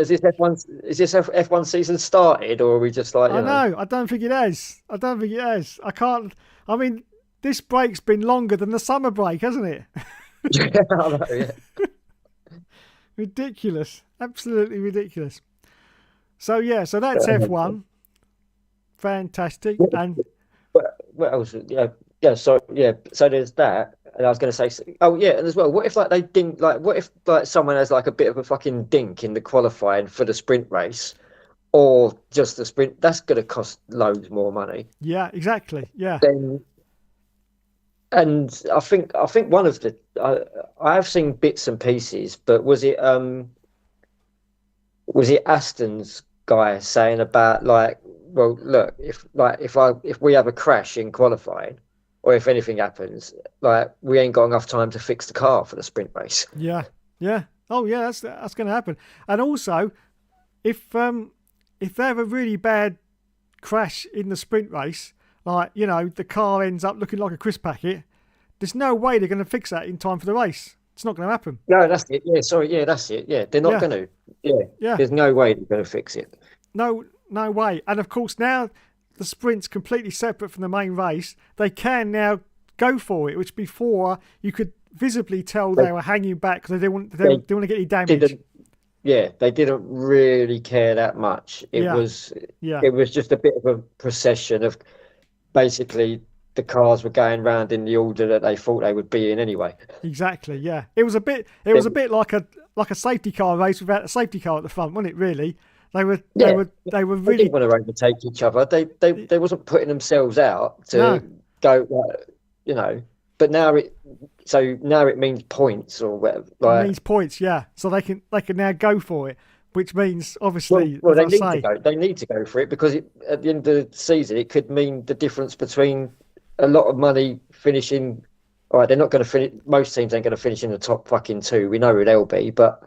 this F1 season started, or are we just like? I know. I don't think it has. I can't. I mean, this break's been longer than the summer break, hasn't it? Yeah, I know, yeah. Ridiculous. Absolutely ridiculous. So that's F1. Fantastic. And what else? Yeah. So there's that. And I was going to say, and as well, what if they didn't what if someone has a bit of a fucking dink in the qualifying for the sprint race, or just the sprint? That's going to cost loads more money. Yeah, exactly. Yeah. And I think one of the I have seen bits and pieces, but was it Aston's guy saying about well, look, if we have a crash in qualifying, or if anything happens, we ain't got enough time to fix the car for the sprint race. Yeah. Oh yeah, that's going to happen. And also, if they have a really bad crash in the sprint race, the car ends up looking like a crisp packet, there's no way they're going to fix that in time for the race. It's not going to happen. No, that's it. Yeah, sorry. Yeah, that's it. Yeah, they're not going to. Yeah. There's no way they're going to fix it. No way. And of course, now the sprint's completely separate from the main race. They can now go for it, which before you could visibly tell they were hanging back because they didn't want to get any damage. They didn't really care that much. It was just a bit of a procession of basically the cars were going round in the order that they thought they would be in anyway. Exactly. Yeah. It was a bit like a safety car race without a safety car at the front, wasn't it? Really. They were really. They didn't want to overtake each other. They wasn't putting themselves out to go. But now it means points or whatever. It means points, yeah. So they can now go for it, which means obviously. Well, they need to go. They need to go for it because at the end of the season, it could mean the difference between a lot of money finishing. All right, they're not going to finish. Most teams ain't going to finish in the top fucking 2. We know who they'll be, but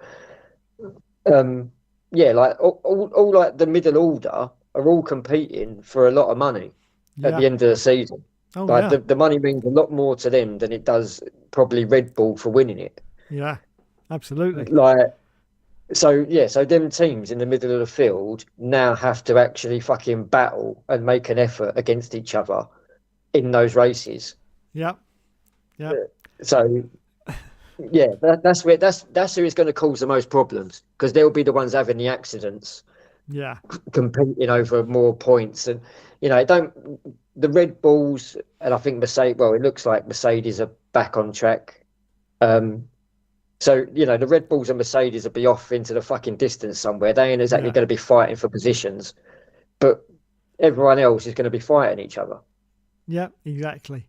all the middle order are all competing for a lot of money at the end of the season. The money means a lot more to them than it does probably Red Bull for winning it. Yeah, absolutely. so them teams in the middle of the field now have to actually fucking battle and make an effort against each other in those races. Yep. Yep. So yeah, that's who is going to cause the most problems because they'll be the ones having the accidents, Yeah. competing over more points, and don't the Red Bulls and I think Mercedes. Well, it looks like Mercedes are back on track. Um, so the Red Bulls and Mercedes will be off into the fucking distance somewhere. They ain't exactly Yeah. going to be fighting for positions, but everyone else is going to be fighting each other. Yep. Exactly.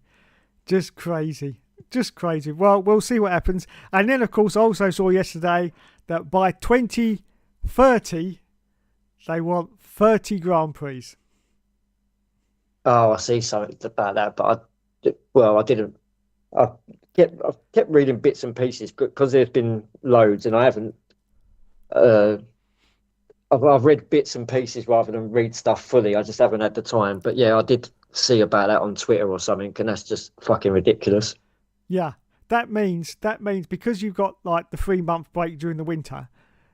Just crazy. Just crazy. Well, we'll see what happens. And then, of course, I also saw yesterday that by 2030, they want 30 Grand Prix. Oh, I see something about that, but I didn't. I've kept reading bits and pieces because there's been loads, and I haven't. Uh, I've read bits and pieces rather than read stuff fully. I just haven't had the time. But yeah, I did see about that on Twitter or something, and that's just fucking ridiculous. Yeah. That means because you've got like the 3 month break during the winter,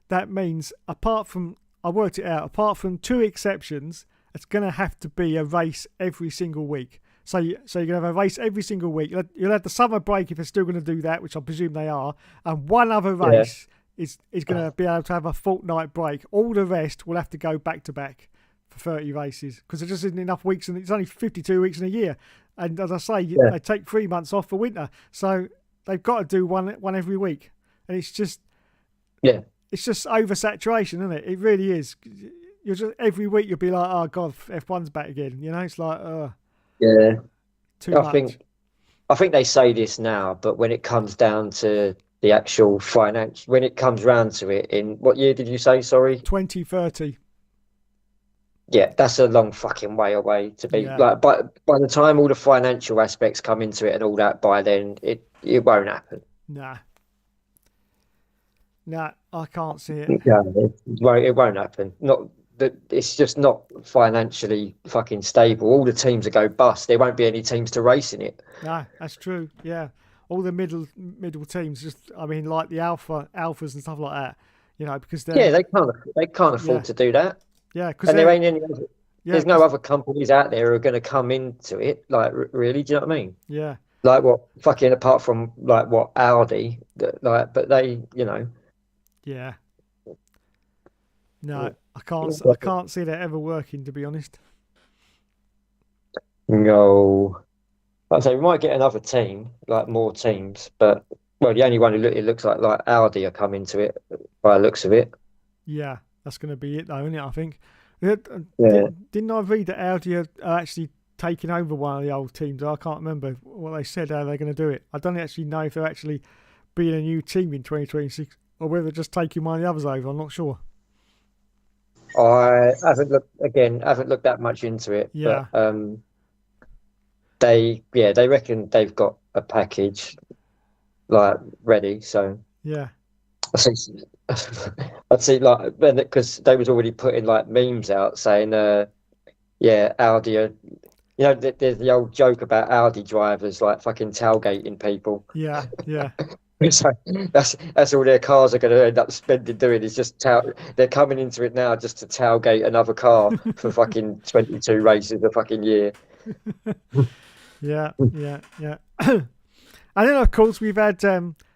that means I worked it out, apart from two exceptions, it's going to have to be a race every single week. So you're going to have a race every single week. You'll have the summer break if they're still going to do that, which I presume they are, and one other Yeah, race is going to be able to have a fortnight break. All the rest will have to go back to back for 30 races because there just isn't enough weeks, and it's only 52 weeks in a year. And as I say, yeah, they take 3 months off for winter, so they've got to do one every week, and yeah, it's just oversaturation, isn't it? It really is. You're just every week you'll be like, oh god, F1's back again. It's like, yeah. too I much. think I think they say this now, but when it comes down to the actual finance, when it comes round to it, in what year did you say? Sorry. 2030. Yeah, that's a long fucking way away to be Yeah. like. By the time all the financial aspects come into it and all that, by then it won't happen. Nah. Nah, I can't see it. Yeah, it won't happen. Not that it's just not financially fucking stable. All the teams will go bust. There won't be any teams to race in it. Nah, that's true. Yeah. All the middle teams, just I mean, like the alphas and stuff like that. Because Yeah, they're they can't yeah, afford to do that. yeah, because And there they're ain't any. yeah, There's no because other companies out there who are going to come into it. Like, really, do you know what I mean? yeah, Like, what fucking apart from like what Audi, like, but they, yeah. No, I can't see that ever working, to be honest. no. Like I say, we might get another team, like more teams, but well, the only one it looks like Audi are coming to it by the looks of it. Yeah, that's going to be it, though, isn't it? I think. Yeah. Didn't I read that Audi are actually taking over one of the old teams? I can't remember what they said how they're going to do it. I don't actually know if they're actually being a new team in 2026 or whether they're just taking one of the others over. I'm not sure. I haven't looked that much into it, but Yeah, they reckon they've got a package like ready. So yeah, I see, I'd see like because they was already putting like memes out saying, yeah, Audi are, there's the old joke about Audi drivers like fucking tailgating people. yeah, yeah, So that's all their cars are going to end up spending doing is just they're coming into it now just to tailgate another car for fucking 22 races a fucking year. yeah, yeah, yeah. And then, of course, we've had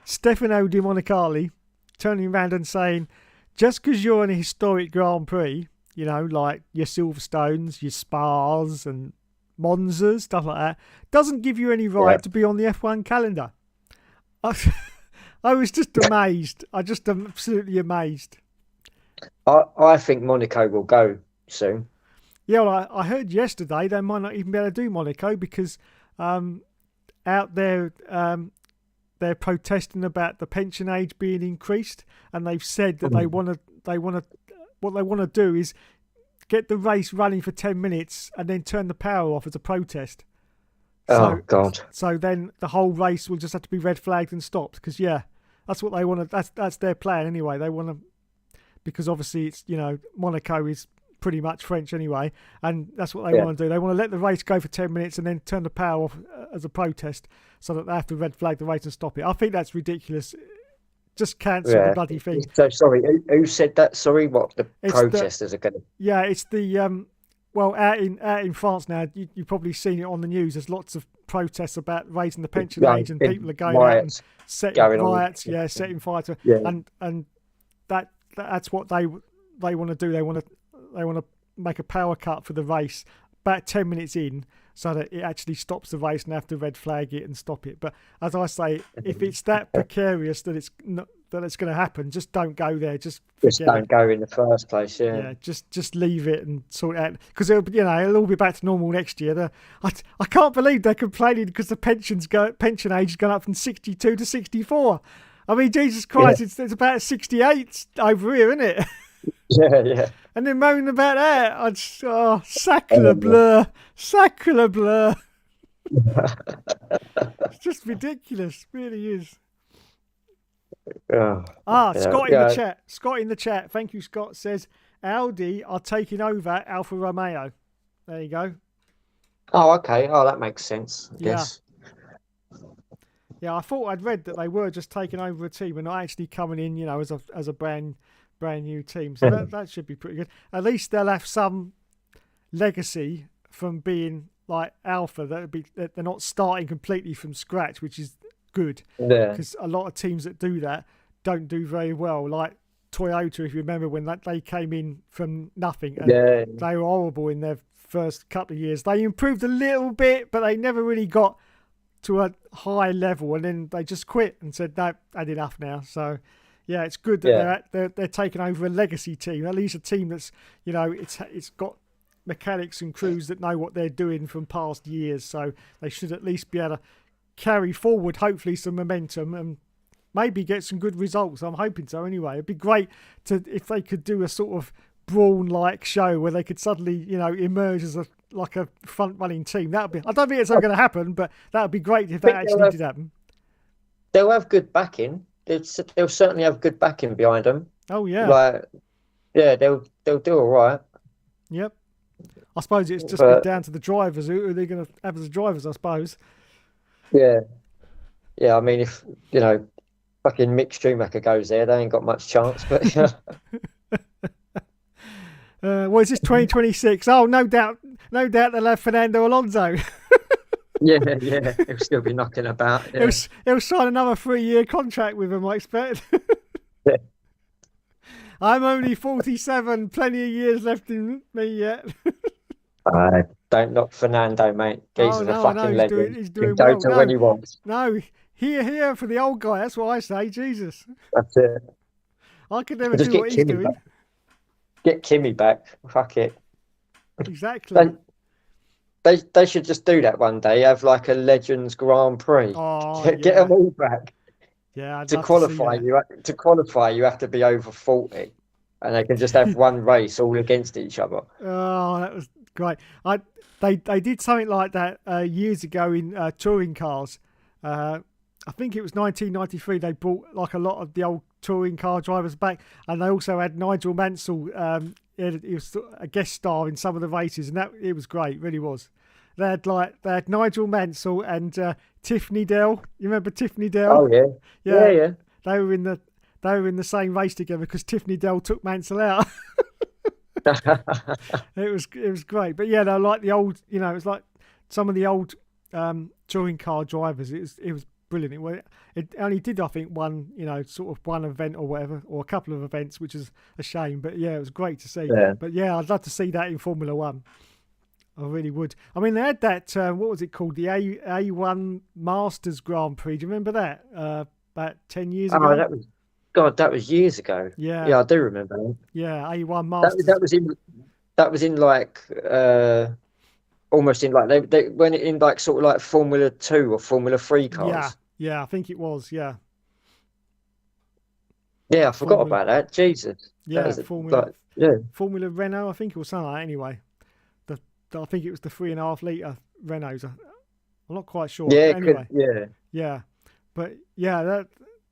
Stefano Di Monicali turning around and saying, just because you're in a historic Grand Prix, like your Silverstones, your Spas and Monzas, stuff like that, doesn't give you any Yeah. right to be on the F1 calendar. I, I was just amazed. I just am absolutely amazed. I think Monaco will go soon. Yeah, well, I heard yesterday they might not even be able to do Monaco because out there they're protesting about the pension age being increased, and they've said that what they want to do is get the race running for 10 minutes and then turn the power off as a protest. Oh So God. so then the whole race will just have to be red flagged and stopped because that's what they want to. That's their plan anyway. They want to because obviously it's Monaco is pretty much French anyway, and that's what they Yeah. want to do. They want to let the race go for 10 minutes and then turn the power off as a protest, so that they have to red flag the race and stop it. I think that's ridiculous. just cancel the bloody thing. So sorry, who said that? Sorry, what the It's protesters are going to? Yeah, it's the well, out in France now, you've probably seen it on the news. There's lots of protests about raising the pension age, and people are going out and setting riots. Yeah, setting fire to, and that's what they want to do. They want to make a power cut for the race about 10 minutes in, so that it actually stops the race and have to red flag it and stop it. But as I say, if it's that precarious that it's not, that it's going to happen, just don't go there. Just don't go in the first place. Yeah, just leave it and sort it out, because it'll all be back to normal next year. I can't believe they're complaining because the pension age has gone up from 62 to 64. I mean, Jesus Christ, it's about 68 over here, isn't it? Yeah. And then moaning about that, sacre bleu. It's just ridiculous, really is. Scott in the chat. Scott in the chat. Thank you, Scott. Says Audi are taking over Alfa Romeo. There you go. Oh, okay. Oh, that makes sense. Yes. Yeah, I thought I'd read that they were just taking over a team and not actually coming in, as a brand new team. So that should be pretty good. At least they'll have some legacy from being like Alfa. That they're not starting completely from scratch, which is good, because a lot of teams that do that don't do very well, like Toyota, if you remember, when they came in from nothing and they were horrible in their first couple of years. They improved a little bit, but they never really got to a high level, and then they just quit and said, no, had enough now. So yeah, it's good that they're taking over a legacy team, at least a team that's, it's got mechanics and crews that know what they're doing from past years, so they should at least be able to carry forward, hopefully, some momentum and maybe get some good results. I'm hoping so anyway. It'd be great if they could do a sort of Brawn-like show where they could suddenly, emerge as a front-running team. I don't think it's ever going to happen, but that would be great if that actually did happen. They'll have good backing. They'll certainly have good backing behind them. Oh yeah. They'll do all right. Yep. I suppose it's just down to the drivers. Who are they going to have as drivers, I suppose? Yeah. I mean, if fucking Mick Schumacher goes there, they ain't got much chance. But is this 2026? Oh, no doubt they'll have Fernando Alonso. yeah, he'll still be knocking about. Yeah. He'll sign another 3-year contract with him, I expect. I'm only 47, plenty of years left in me yet. Don't knock Fernando, mate. He's a fucking legend. He's doing well. No, when he wants. No, here for the old guy. That's what I say. Jesus. That's it. I could never do what he's doing. Back. Get Kimi back. Fuck it. Exactly. They should just do that one day. Have like a Legends Grand Prix. Get them all back. Yeah. To qualify, you have to be over 40, and they can just have one race all against each other. Oh, that was great. They did something like that years ago in touring cars. I think it was 1993. They brought like a lot of the old touring car drivers back, and they also had Nigel Mansell. He was a guest star in some of the races, and it was great. Really was. They had Nigel Mansell and Tiffany Dell. You remember Tiffany Dell? Oh yeah. They were in the same race together because Tiffany Dell took Mansell out. It was great. But yeah, like the old, it was like some of the old touring car drivers. It was brilliant. It only did, I think, one event or whatever, or a couple of events, which is a shame. But yeah, it was great to see. Yeah. But yeah, I'd love to see that in Formula One. I really would. I mean, they had that, what was it called? The A1 Masters Grand Prix. Do you remember that? About 10 years ago? Oh, that was years ago. Yeah, I do remember that. Yeah, A1 Masters. That was in like almost in like they went in like sort of like Formula 2 or Formula 3 cars. Yeah, I think it was. Yeah, I forgot about that. Jesus. Yeah, Formula Renault, I think it was something like that anyway. I think it was the 3.5 litre Renaults. I'm not quite sure. Yeah, but anyway. Yeah. But yeah,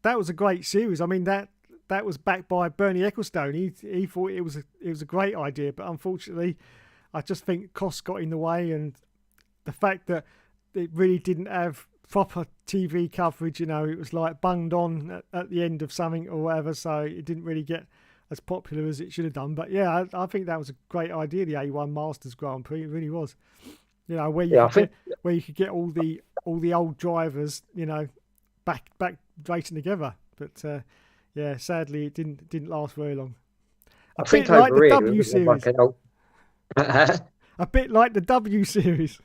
that was a great series. I mean, that was backed by Bernie Ecclestone. He thought it was a great idea, but unfortunately, I just think costs got in the way, and the fact that it really didn't have proper TV coverage. It was like bunged on at the end of something or whatever, so it didn't really get as popular as it should have done. But yeah, I think that was a great idea, the A1 Masters Grand Prix. It really was. Where you could get all the old drivers, back racing together. But yeah, sadly it didn't last very long. I think like the W Series. A bit like the W Series.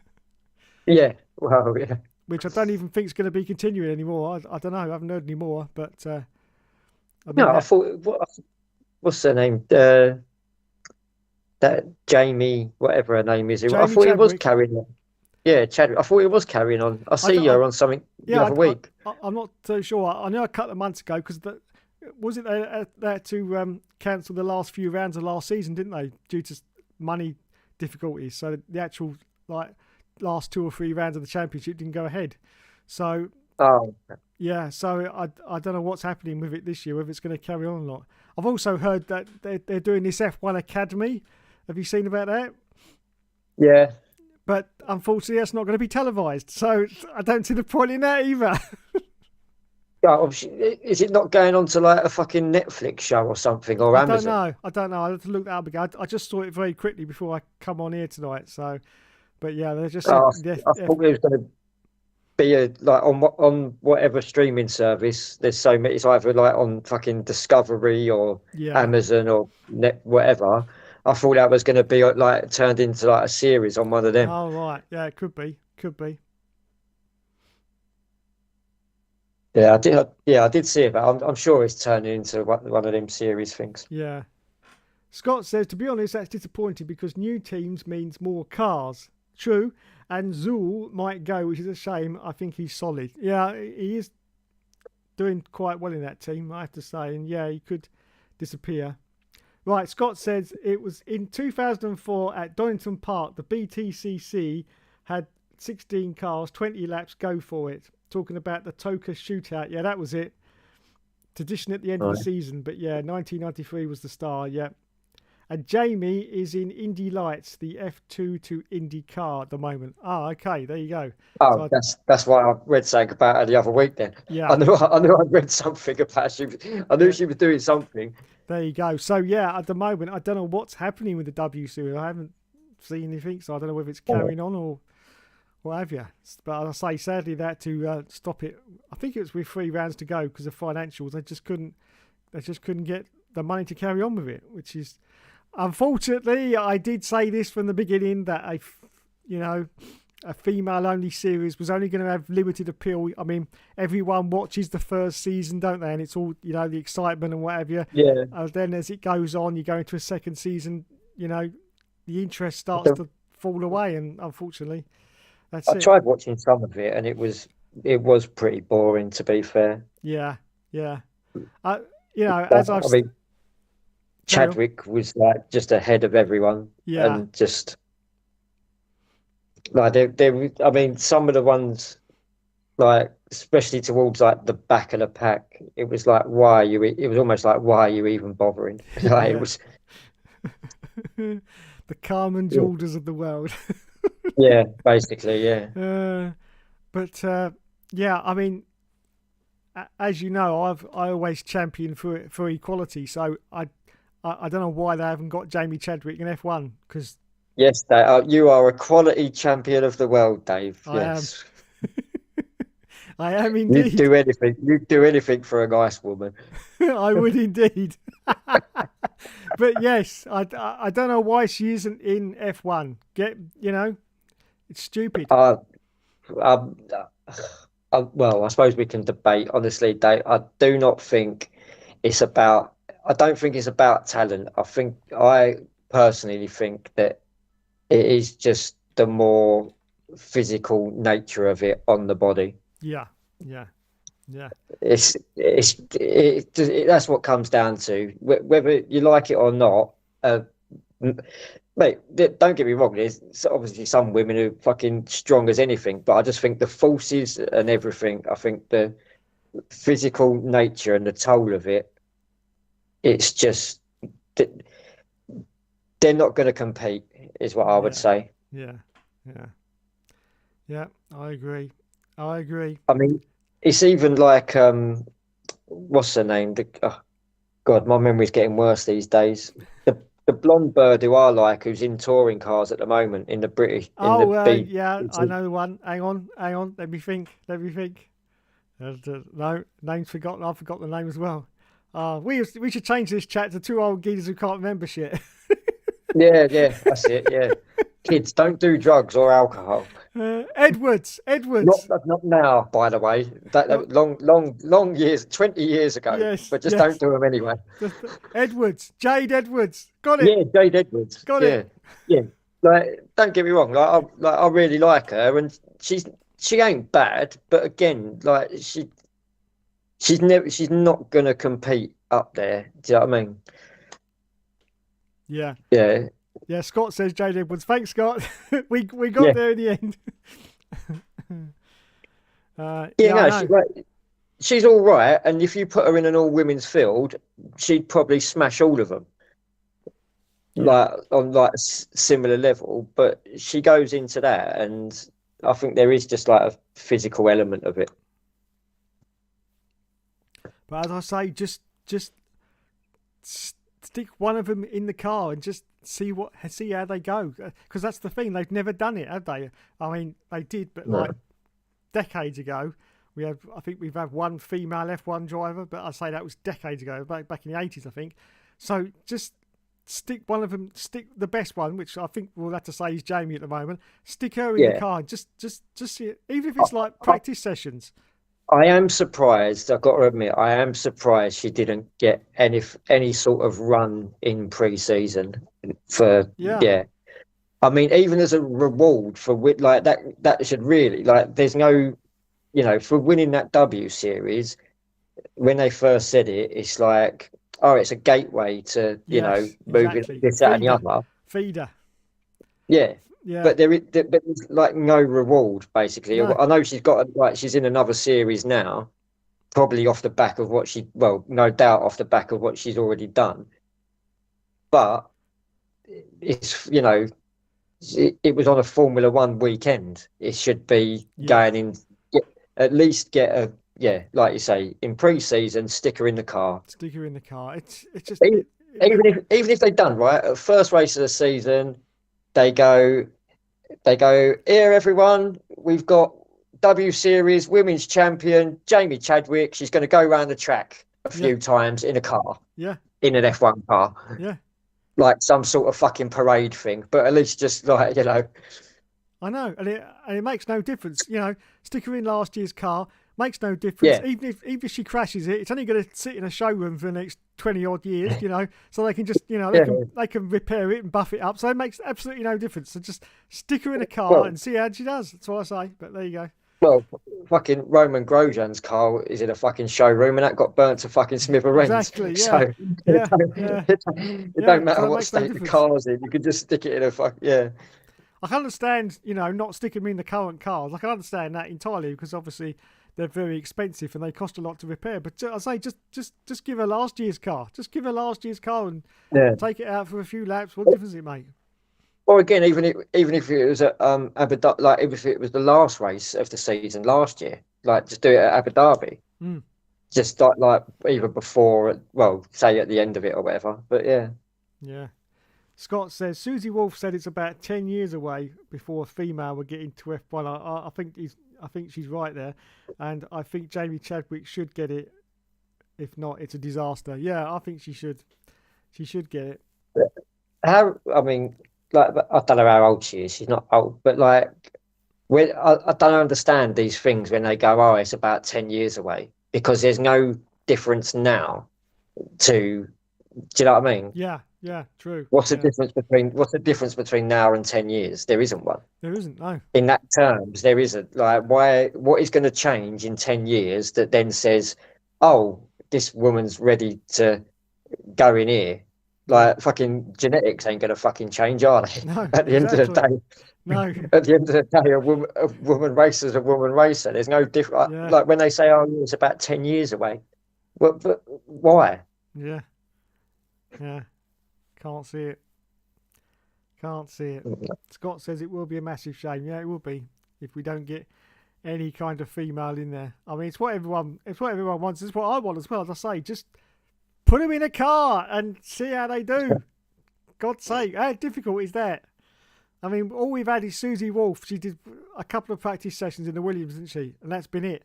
Yeah, well, yeah. Which I don't even think is going to be continuing anymore. I don't know. I haven't heard any more. But I thought, what's her name? That Jamie, whatever her name is. Jamie I thought Chadwick. It was carrying on. Yeah, Chadwick. I thought it was carrying on. I see her on something the other week. I'm not so sure. I know a couple of months ago because was it they had to cancel the last few rounds of last season, didn't they, due to money difficulties? So the actual last 2 or 3 rounds of the championship didn't go ahead. So yeah, so I don't know what's happening with it this year, whether it's going to carry on or not. I've also heard that they're doing this F1 Academy. Have you seen about that? Yeah. But unfortunately, that's not going to be televised. So I don't see the point in that either. Is it not going on to like a fucking Netflix show or something, or Amazon? I don't know. I have to look that up again. I just saw it very quickly before I come on here tonight. So, but yeah, they're just. I thought it was going to be on whatever streaming service. There's so many. It's either like on fucking Discovery or Amazon or whatever. I thought that was going to be like turned into like a series on one of them. Oh right, yeah, it could be. Yeah, I did see it, but I'm sure it's turning into one of them series things. Yeah. Scott says, to be honest, that's disappointing because new teams means more cars. True, and Zool might go, which is a shame. I think he's solid. Yeah, he is doing quite well in that team, I have to say. And yeah, he could disappear. Right, Scott says it was in 2004 at Donington Park. The BTCC had 16 cars, 20 laps, go for it. Talking about the Toka shootout. Yeah, that was it. Tradition at the end of the season. But yeah, 1993 was the star. Yeah. And Jamie is in Indy Lights, the F2 to Indy car at the moment. Oh, okay. There you go. Oh, so that's why I read something about her the other week then. Yeah. I knew I read something about she was doing something. There you go. So yeah, at the moment, I don't know what's happening with the W Series. I haven't seen anything, so I don't know whether it's carrying on or what have you. But I say, sadly, that to stop it. I think it was with 3 rounds to go because of financials. They just couldn't get the money to carry on with it, which is unfortunately. I did say this from the beginning that a female-only series was only going to have limited appeal. I mean, everyone watches the first season, don't they? And it's all the excitement and whatever. Yeah. Then as it goes on, you go into a second season. The interest starts to fall away, and unfortunately. I tried watching some of it, and it was pretty boring, to be fair. Yeah. As I mean, Chadwick was like just ahead of everyone. Yeah. And just like I mean, some of the ones, like especially towards like the back of the pack, it was like, it was almost like, why are you even bothering? Like, it was the Carmen Jorders of the world. Yeah, basically, yeah. But yeah, I mean, as you know, I always champion for equality. So I don't know why they haven't got Jamie Chadwick in F1 because. Yes, you are a quality champion of the world, Dave. Yes. I am indeed. You'd do anything. You'd do anything for a nice woman. I would indeed. But yes, I don't know why she isn't in F1. It's stupid. Well, I suppose we can debate. Honestly, Dave, I don't think it's about talent. I personally think that it is just the more physical nature of it on the body. Yeah. That's what comes down to whether you like it or not. Mate, don't get me wrong. There's obviously some women who are fucking strong as anything, but I just think the forces and everything. I think the physical nature and the toll of it. It's just they're not going to compete, is what I would say. Yeah. I agree. I agree. I mean, it's even like what's her name? Oh, God, my memory's getting worse these days. The blonde bird who I like, who's in touring cars at the moment in the British in the Oh, B. yeah, I know the one. Hang on. Let me think. No, name's forgotten. I forgot the name as well. We should change this chat to two old geezers who can't remember shit. Yeah, yeah, that's it. Yeah, kids don't do drugs or alcohol. Edwards. Not now, by the way. Not, That long years, 20 years ago. yes, But just yes. don't do them anyway. Edwards. Jade Edwards. Got it. Yeah, Jade Edwards. Got Yeah, it. yeah. Like, don't get me wrong. I really like her, and she ain't bad. But again, like she's not gonna compete up there. Do you know what I mean? Yeah. Yeah, Yeah, Scott says Jade Edwards. Thanks, Scott. we got yeah, there in the end. yeah. Yeah, I No, know. she's all right. And if you put her in an all women's field, she'd probably smash all of them. Yeah. Like on like a similar level, but she goes into that, and I think there is just like a physical element of it. But as I say, just stick one of them in the car and just see how they go. Because that's the thing, they've never done it, have they? I mean, they did, but No. like decades ago. I think we've had one female F1 driver, but I say that was decades ago, back in the 80s, I think. So just stick one of them, stick the best one, which I think we'll have to say is Jamie at the moment. Stick her in the Yeah, car, and just see it, even if I, it's like I, practice sessions. I am surprised. I've got to admit, I am surprised she didn't get any sort of run in pre-season for Yeah, yeah. I mean, even as a reward for like that should really like. There's no, for winning that W series. When they first said it, it's like, oh, it's a gateway to, yes, moving exactly. this, that, and the other. Feeder. Yeah. Yeah, But there's like no reward, basically. no, I know she's in another series now, probably off the back of well, no doubt off the back of what she's already done. But it's, it was on a Formula One weekend. It should be yeah. going in, at least get like you say, in pre-season, stick her in the car. Stick her in the car. It's just Even even if they've done right at first race of the season, they go here, everyone. We've got W Series Women's Champion Jamie Chadwick. She's going to go around the track a yeah, few times in a car, yeah, in an F1 car, yeah. like some sort of fucking parade thing. But at least just like I know, and it makes no difference. Stick her in last year's car makes no difference. yeah, Even if she crashes it, it's only going to sit in a showroom for the next 20 odd years. So they can just yeah. they can repair it and buff it up. So it makes absolutely no difference. So just stick her in a car Well, and see how she does. That's what I say. But there you go. well, fucking Roman Grosjean's car is in a fucking showroom, and that got burnt to fucking smithereens. Exactly. Yeah. So Yeah. Yeah. it Yeah. don't So matter it what makes no state the difference. car's in. You can just stick it in a yeah. I can understand, not sticking them in the current cars. I can understand that entirely because obviously they're very expensive and they cost a lot to repair. But I say just give her last year's car. Just give her last year's car and Yeah. take it out for a few laps. What difference does it make? Or again, even if it was at Abu Dhabi, like if it was the last race of the season last year, like just do it at Abu Dhabi, Mm. just like either before, well, say at the end of it or whatever. But yeah, Yeah. Scott says Susie Wolf said it's about 10 years away before a female will get into F1. I think she's right there, and I think Jamie Chadwick should get it. If not, it's a disaster. Yeah, I think she should. She should get it. how I mean, like I don't know how old she is. She's not old, but like when I don't understand these things when they go, oh, it's about 10 years away because there's no difference now to. Do you know what I mean? Yeah, yeah, true. What's the Yeah, difference between now and 10 years? There isn't one. there isn't. No. In that terms, there isn't. Like, what is going to change in 10 years that then says, oh, this woman's ready to go in here? Yeah. Like, fucking genetics ain't going to fucking change, are they? No. At the end of the Exactly. day, No. at the end of the day, a woman racer is a woman racer. There's no different. Yeah. Like when they say, oh, it's about 10 years away. Well, but why? Yeah. Yeah. Can't see it. Can't see it. Scott says it will be a massive shame. Yeah, it will be if we don't get any kind of female in there. I mean, it's what everyone wants. It's what I want as well. As I say, just put them in a car and see how they do. God's sake, how difficult is that? I mean, all we've had is Susie Wolf. She did a couple of practice sessions in the Williams, didn't she? And that's been it.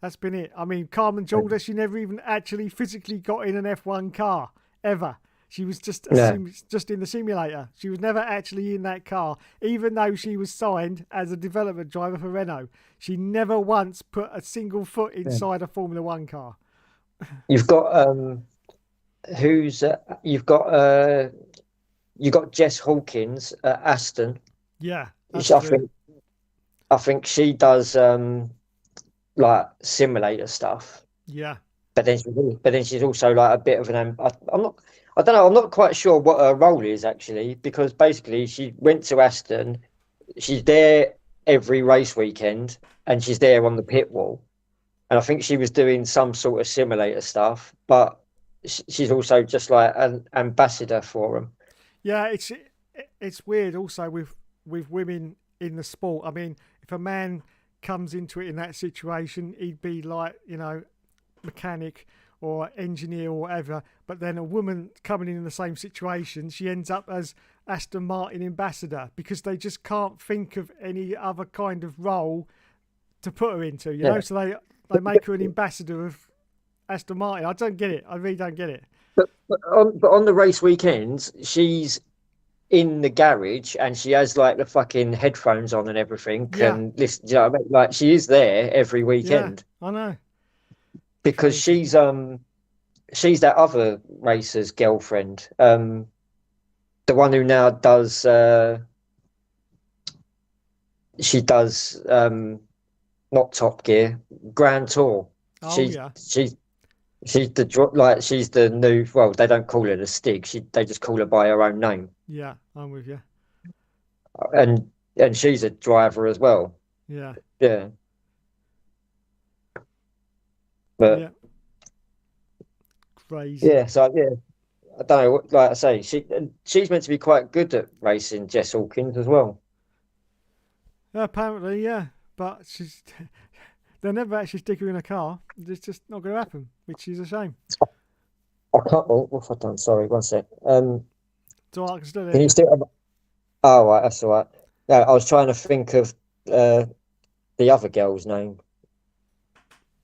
That's been it. I mean, Carmen Jordan, she never even actually physically got in an F1 car, ever. She was just just in the simulator. She was never actually in that car, even though she was signed as a development driver for Renault. She never once put a single foot inside a Formula One car. You've got you've got Jess Hawkins at Aston. Yeah, I think she does like simulator stuff. Yeah. But then she's also like a bit of an. I don't know. I'm not quite sure what her role is actually, because basically she went to Aston. She's there every race weekend, and she's there on the pit wall. And I think she was doing some sort of simulator stuff, but she's also just like an ambassador for them. Yeah, it's weird also with women in the sport. I mean, if a man comes into it in that situation, he'd be like, you know, mechanic or engineer or whatever, but then a woman coming in the same situation, she ends up as Aston Martin ambassador, because they just can't think of any other kind of role to put her into, you know, so they make her an ambassador of Aston Martin. I don't get it. I really don't get it. But on the race weekends, she's in the garage and she has like the fucking headphones on and everything, and listen, you know what I mean? Like, she is there every weekend. Yeah, I know. Because she's that other racer's girlfriend, the one who now does she does not Top Gear, Grand Tour. She's the new, well, they don't call her the Stig, they just call her by her own name. Yeah, I'm with you. And she's a driver as well. Yeah. But crazy. Yeah, so yeah, I don't know. Like I say, she's meant to be quite good at racing, Jess Hawkins as well. Apparently, yeah, but they'll never actually stick her in a car. It's just not going to happen, which is a shame. I can't. What have I done? Sorry, one sec. So I can still hear can you still? Oh, right, that's all right. Yeah, I was trying to think of the other girl's name.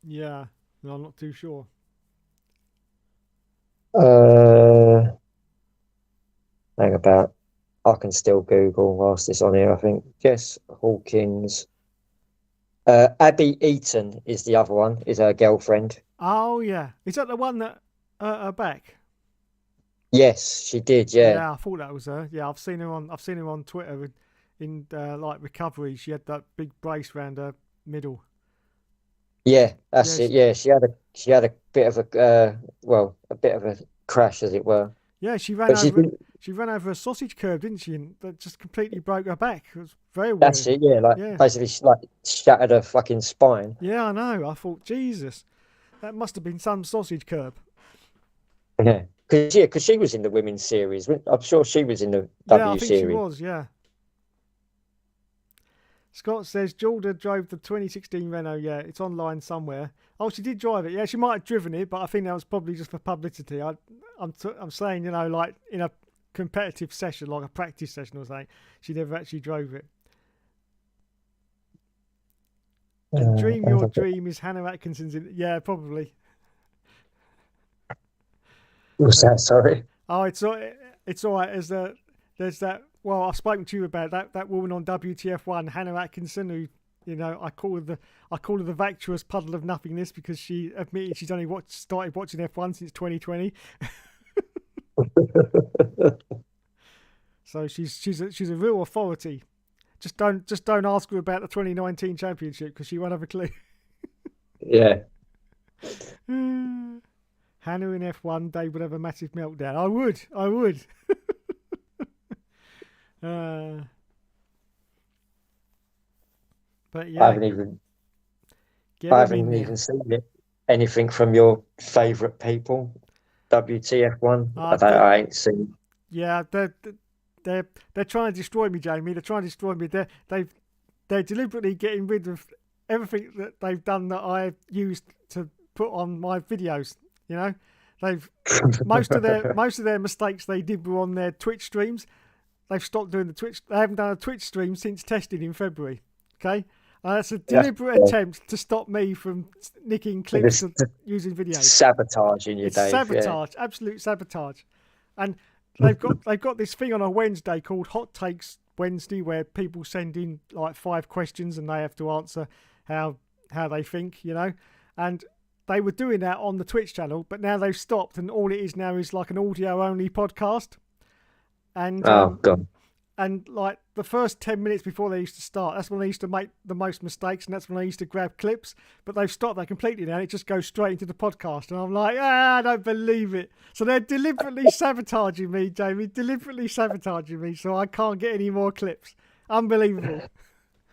Yeah. No, I'm not too sure. Hang about. I can still Google whilst it's on here. I think Jess Hawkins. Abby Eaton is the other one. Is her girlfriend. Oh yeah, is that the one that her back? Yes, she did. Yeah. Yeah, I thought that was her. Yeah, I've seen her on Twitter in like recovery. She had that big brace around her middle. Yeah, that's it. Yeah, she had a bit of a crash, as it were. Yeah, she ran over a sausage curb, didn't she? And that just completely broke her back. It was very weird. That's it. Yeah, basically, she shattered her fucking spine. Yeah, I know. I thought, Jesus, that must have been some sausage curb. Yeah, because she was in the women's series. I'm sure she was in the W series. Yeah, I think she was. Yeah. Scott says Jordan drove the 2016 Renault. Yeah, it's online somewhere. Oh, she did drive it. Yeah, she might have driven it, but I think that was probably just for publicity. I'm saying, you know, like in a competitive session, like a practice session or something, she never actually drove it. And Dream Your Dream is Hannah Atkinson's in. Yeah, probably. What's that? Sorry. Oh, it's all right. There's that. Well, I've spoken to you about that woman on WTF1, Hannah Atkinson, who, you know, I call her the vacuous puddle of nothingness, because she admitted she's only started watching F1 since 2020. So she's a real authority. Just don't ask her about the 2019 championship, because she won't have a clue. Yeah. Hannah in F1, Dave would have a massive meltdown. I would. But yeah, I haven't even seen it. Anything from your favourite people, WTF1? I ain't seen. Yeah, they're trying to destroy me, Jamie. They're trying to destroy me. They're deliberately getting rid of everything that they've done that I used to put on my videos. You know, they've most of their mistakes they did were on their Twitch streams. They've stopped doing the Twitch. They haven't done a Twitch stream since testing in February. Okay, that's a deliberate attempt to stop me from nicking clips and using videos. Sabotaging you, Dave. Sabotage, absolute sabotage. And they've got this thing on a Wednesday called Hot Takes Wednesday, where people send in like 5 questions and they have to answer how they think, you know. And they were doing that on the Twitch channel, but now they've stopped, and all it is now is like an audio only podcast. And God. And like the first 10 minutes before they used to start, that's when they used to make the most mistakes, and that's when they used to grab clips. But they've stopped that completely now. It just goes straight into the podcast. And I'm like, I don't believe it. So they're deliberately sabotaging me, Jamie, deliberately sabotaging me, so I can't get any more clips. Unbelievable.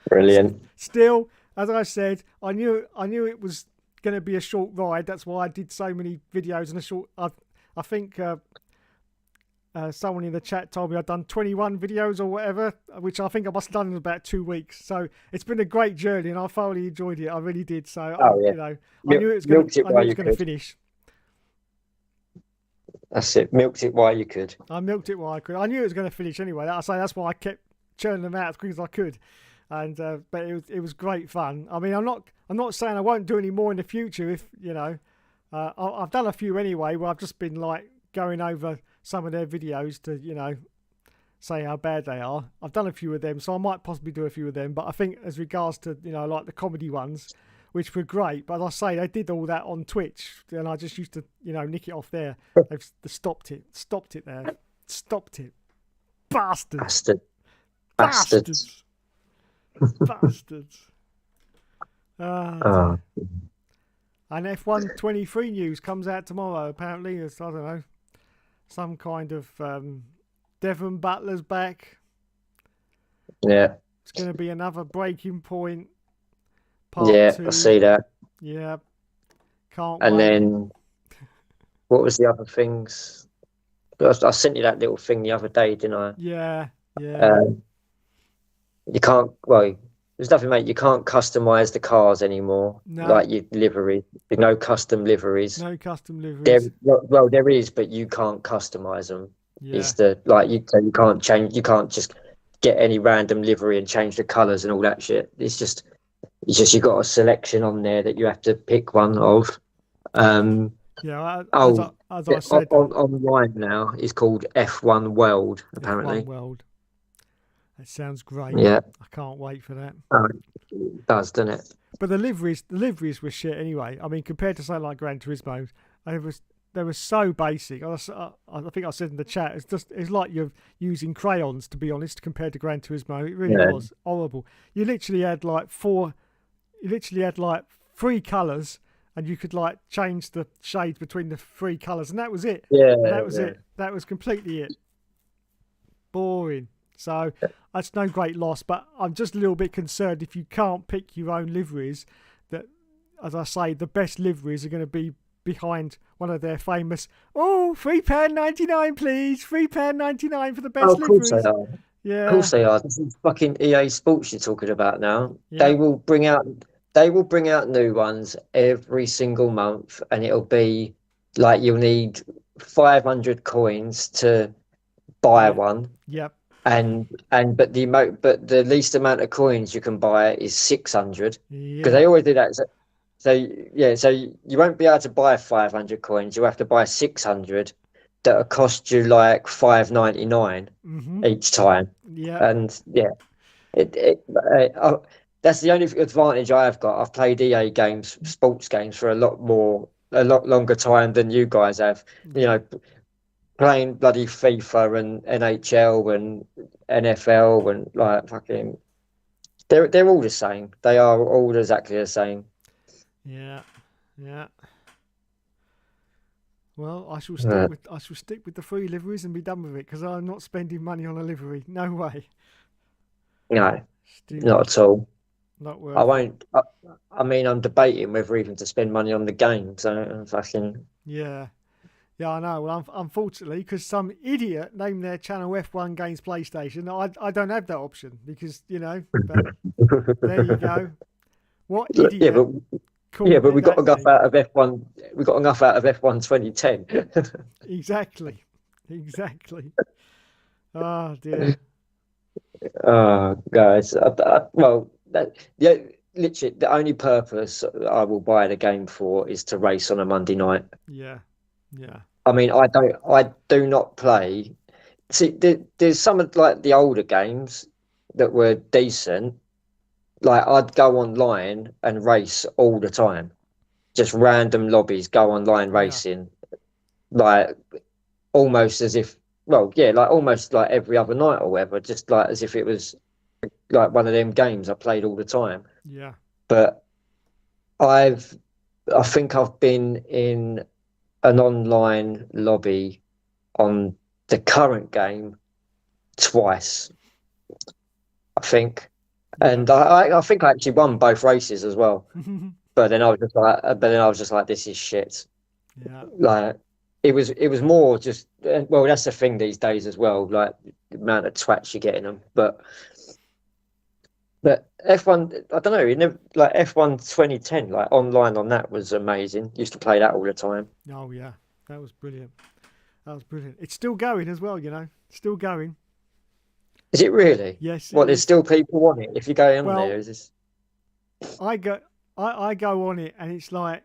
Brilliant. Still, as I said, I knew it was going to be a short ride. That's why I did so many videos in a short. I think someone in the chat told me I'd done 21 videos or whatever, which I think I must have done in about 2 weeks. So it's been a great journey, and I thoroughly enjoyed it. I really did. So you know, I knew it was going to finish. That's it. Milked it while you could. I milked it while I could. I knew it was going to finish anyway. That's why I kept churning them out as quick as I could. And but it was great fun. I mean, I'm not saying I won't do any more in the future. If you know, I've done a few anyway, where I've just been like going over some of their videos to, you know, say how bad they are. I've done a few of them, so I might possibly do a few of them. But I think as regards to, you know, like the comedy ones, which were great, but as I say, they did all that on Twitch, and I just used to, you know, nick it off there. They've stopped it there. Stopped it. Bastards. Bastards. And F1 23 news comes out tomorrow, apparently. It's, I don't know, some kind of Devon Butler's back. Yeah. It's going to be another breaking point. Part 2. I see that. Yeah. Can't and wait. Then, what was the other things? I sent you that little thing the other day, didn't I? Yeah. You can't, well, there's nothing, mate. You can't customize the cars anymore. No. Like your livery. There's no custom liveries. No custom liveries. There is, but you can't customize them. Yeah. It's you can't change. You can't just get any random livery and change the colours and all that shit. It's just you got a selection on there that you have to pick one of. Yeah. As I said, online now it's called F1 World. Apparently. F1 World. That sounds great. Yeah. I can't wait for that. It does, doesn't it? But the liveries were shit anyway. I mean, compared to something like Gran Turismo, they were so basic. I think I said in the chat, it's like you're using crayons, to be honest, compared to Gran Turismo. It really was horrible. You literally had like 3 colours, and you could like change the shades between the 3 colours, and that was it. Yeah, and that was it. That was completely it. Boring. So that's no great loss, but I'm just a little bit concerned if you can't pick your own liveries, that, as I say, the best liveries are going to be behind one of their famous, £3.99 please, £3.99 for the best liveries. Of course they are. Yeah. Of course they are. This is fucking EA Sports you're talking about now. Yeah. They will bring out new ones every single month, and it'll be like you'll need 500 coins to buy one. Yep. But the least amount of coins you can buy is 600, because they always do that. So you won't be able to buy 500 coins. You have to buy 600 that'll cost you like $5.99 each time. Yeah, and that's the only advantage I've got. I've played EA games, sports games, for a lot longer time than you guys have. You know, playing bloody FIFA and NHL and NFL and like fucking, they're all the same. They are all exactly the same. Yeah. Well, I shall stick with the 3 liveries and be done with it, because I'm not spending money on a livery. No way. No, not at all. Not worth. I won't. I mean, I'm debating whether even to spend money on the game. So fucking. Yeah, I know. Well, unfortunately, because some idiot named their channel F1 Games PlayStation, I don't have that option, because, you know. But there you go. What Yeah, idiot but called we it got that enough name? out of F1. We got enough out of F1 2010. Exactly. Exactly. Oh dear. Oh, guys. Well, yeah, literally, the only purpose I will buy the game for is to race on a Monday night. Yeah. Yeah. I mean, I do not play. See, there's some of like the older games that were decent. Like I'd go online and race all the time, just random lobbies, go online Yeah. racing, like almost as if, well, yeah, like almost like every other night or whatever, just like as if it was like one of them games I played all the time. Yeah. But I've, I think I've been in an online lobby on the current game twice, I think, Yeah. and I think I actually won both races as well. But then I was just like, this is shit. Yeah. Like it was more just, well, that's the thing these days as well, like the amount of twats you get in them. But F1, I don't know, like F1 2010, like online on that was amazing. Used to play that all the time. Oh yeah. That was brilliant. That was brilliant. It's still going as well, you know. Still going. Is it really? Yes, it What, there's is. still people on it? If you go on there, Well, is this? I go I go on it and it's like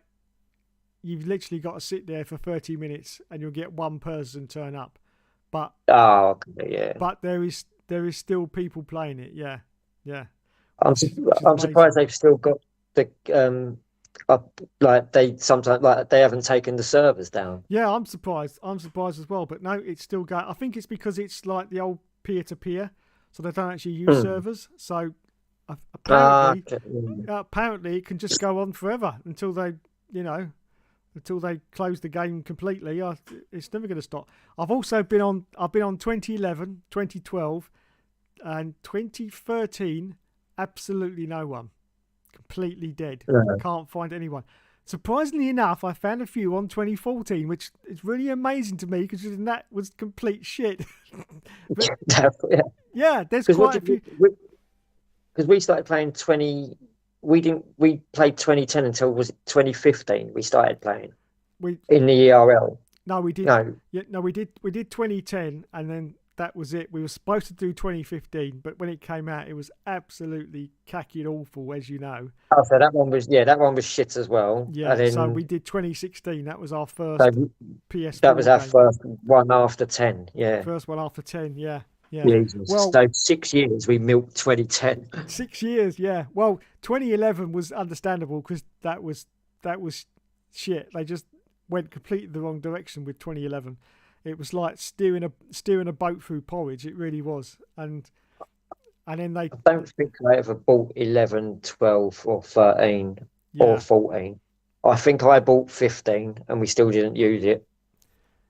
you've literally got to sit there for 30 minutes and you'll get one person turn up. But Oh, okay, yeah. there is still people playing it. Yeah. Yeah. I'm Which is I'm amazing. surprised they've still got the up, like they sometimes like they haven't taken the servers down. Yeah, I'm surprised. I'm surprised as well. But no, it's still going. I think it's because it's like the old peer to peer, so they don't actually use Hmm. servers. So Ah, apparently, okay. Hmm. apparently it can just go on forever until they, you know, until they close the game completely. It's never going to stop. I've also been on. I've been on 2011, 2012, and 2013. Absolutely no one. Completely dead. No. Can't find anyone. Surprisingly enough, I found a few on 2014, which is really amazing to me because that was complete shit. But Yeah. yeah, there's Because what quite a did few. because we started playing 20, we played 2010 until, was it 2015 we started playing We in the ERL. no, we did. No. Yeah, no, we did 2010, and then that was it. We were supposed to do 2015, but when it came out, it was absolutely cacky and awful, as you know. Oh, so that one was, yeah, that one was shit as well. And Yeah, so we then did 2016. That was our so first that was PS4 our game. first one after 10. Yeah. First one after 10. Yeah, yeah. Jesus. Well, So 6 years we milked 2010. 6 years. Yeah. Well, 2011 was understandable because that was shit. They just went completely the wrong direction with 2011. It was like steering a boat through porridge. It really was. And then they I don't think I ever bought 11, 12, or 13 or yeah 14. I think I bought 15 and we still didn't use it.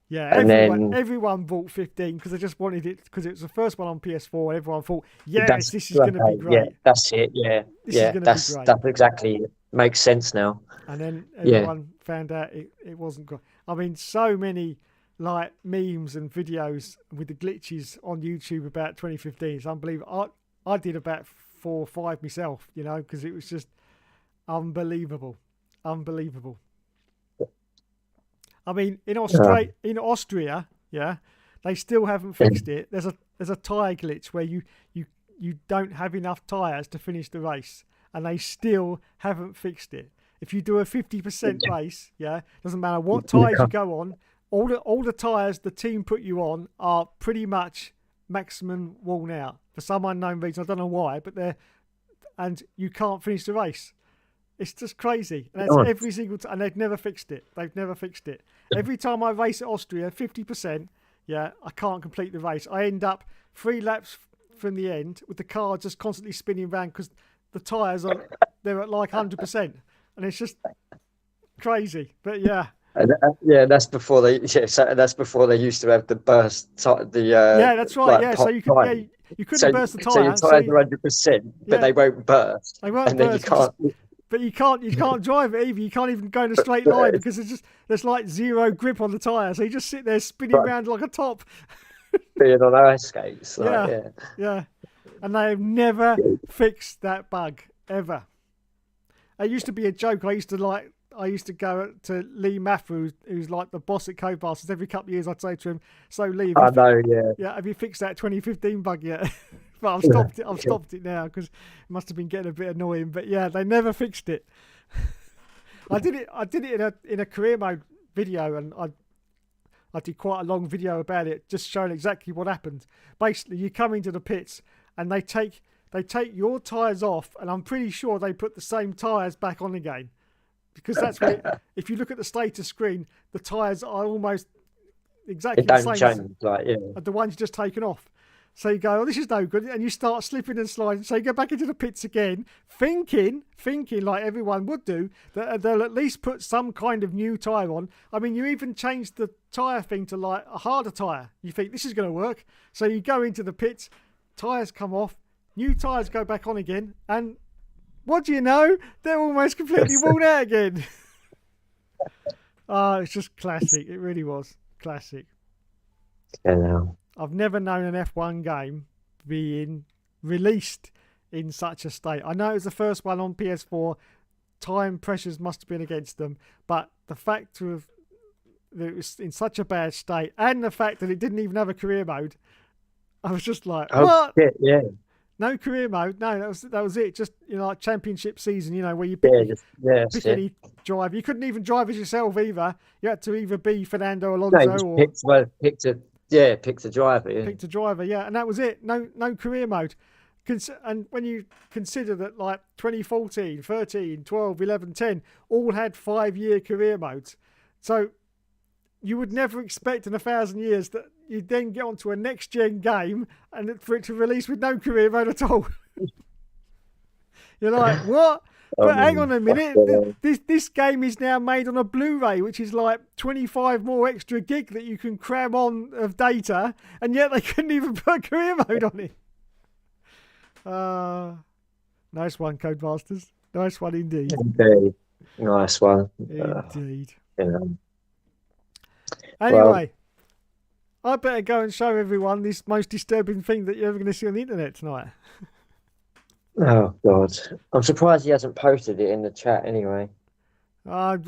yeah And then everyone bought 15 because they just wanted it because it was the first one on PS4. And everyone thought, yes, that's this is going to be okay. Yeah, great. that's it. Yeah, This is yeah, going to be great. that's exactly it. Makes sense now. And then Yeah. everyone found out it wasn't great. I mean, so many like memes and videos with the glitches on YouTube about 2015. It's unbelievable. I did about 4 or 5 myself, you know, because it was just unbelievable, unbelievable. I mean, Uh, in Austria, yeah, they still haven't fixed it. There's a tire glitch where you don't have enough tires to finish the race, and they still haven't fixed it. If you do a 50% race, yeah, doesn't matter what tires you go on, all the tires the team put you on are pretty much maximum worn out for some unknown reason. I don't know why, but and you can't finish the race. It's just crazy. And that's oh, every single time. And they've never fixed it. They've never fixed it. Every time I race at Austria, 50%, yeah, I can't complete the race. I end up 3 laps from the end with the car just constantly spinning around because the tyres they're at like 100%. And it's just crazy. But yeah. yeah, that's before they. Yeah, so that's before they used to have the Yeah, that's right. like Yeah. So pop you could time. you couldn't So burst the so your tyre. tires are 100%, but Yeah, they won't burst, they won't and then you burst. can't. But you can't drive it either. You can't even go in a straight line because there's like zero grip on the tyre. So you just sit there spinning But around like a top. being on ice skates, like, Yeah, yeah. yeah. And they have never fixed that bug ever. it used to be a joke. I used to go to Lee Matthew, who's like the boss at Codemasters. Every couple of years, I'd say to him, "So Lee, I know, yeah. yeah, have you fixed that 2015 bug yet?" But I've stopped it. I've stopped it now because it must have been getting a bit annoying. But yeah, they never fixed it. I did it in a career mode video, and I did quite a long video about it, just showing exactly what happened. Basically, you come into the pits and they take your tyres off, and I'm pretty sure they put the same tyres back on again, because that's what if you look at the status screen, the tyres are almost exactly the same as the ones just taken off. So you go, "Oh, this is no good," and you start slipping and sliding. So you go back into the pits again, thinking like everyone would do, that they'll at least put some kind of new tyre on. I mean, you even changed the tyre thing to like a harder tyre. You think this is going to work. So you go into the pits, tyres come off, new tyres go back on again, and what do you know? They're almost completely worn out again. It's just classic. It really was classic. I've never known an F1 game being released in such a state. I know it was the first one on PS4. Time pressures must have been against them, but the fact that it was in such a bad state, and the fact that it didn't even have a career mode, I was just like, "What? Shit, yeah. No career mode? No, that was it. Just like championship season, where you pick any driver. You couldn't even drive as yourself either. You had to either be Fernando Alonso or picked a driver. Yeah. Picked a driver, yeah, and that was it. No career mode. And when you consider that, like 2014, 13, 12, 11, 10 all had 5-year career modes, so you would never expect in 1,000 years that you'd then get onto a next gen game and for it to release with no career mode at all. You're like, what? But hang on a minute, this game is now made on a Blu-ray, which is like 25 more extra gig that you can cram on of data, and yet they couldn't even put a career mode on it. Nice one, Codemasters. Nice one indeed. Indeed. Nice one. Indeed. Anyway, I better go and show everyone this most disturbing thing that you're ever going to see on the internet tonight. Oh, God. I'm surprised he hasn't posted it in the chat anyway. There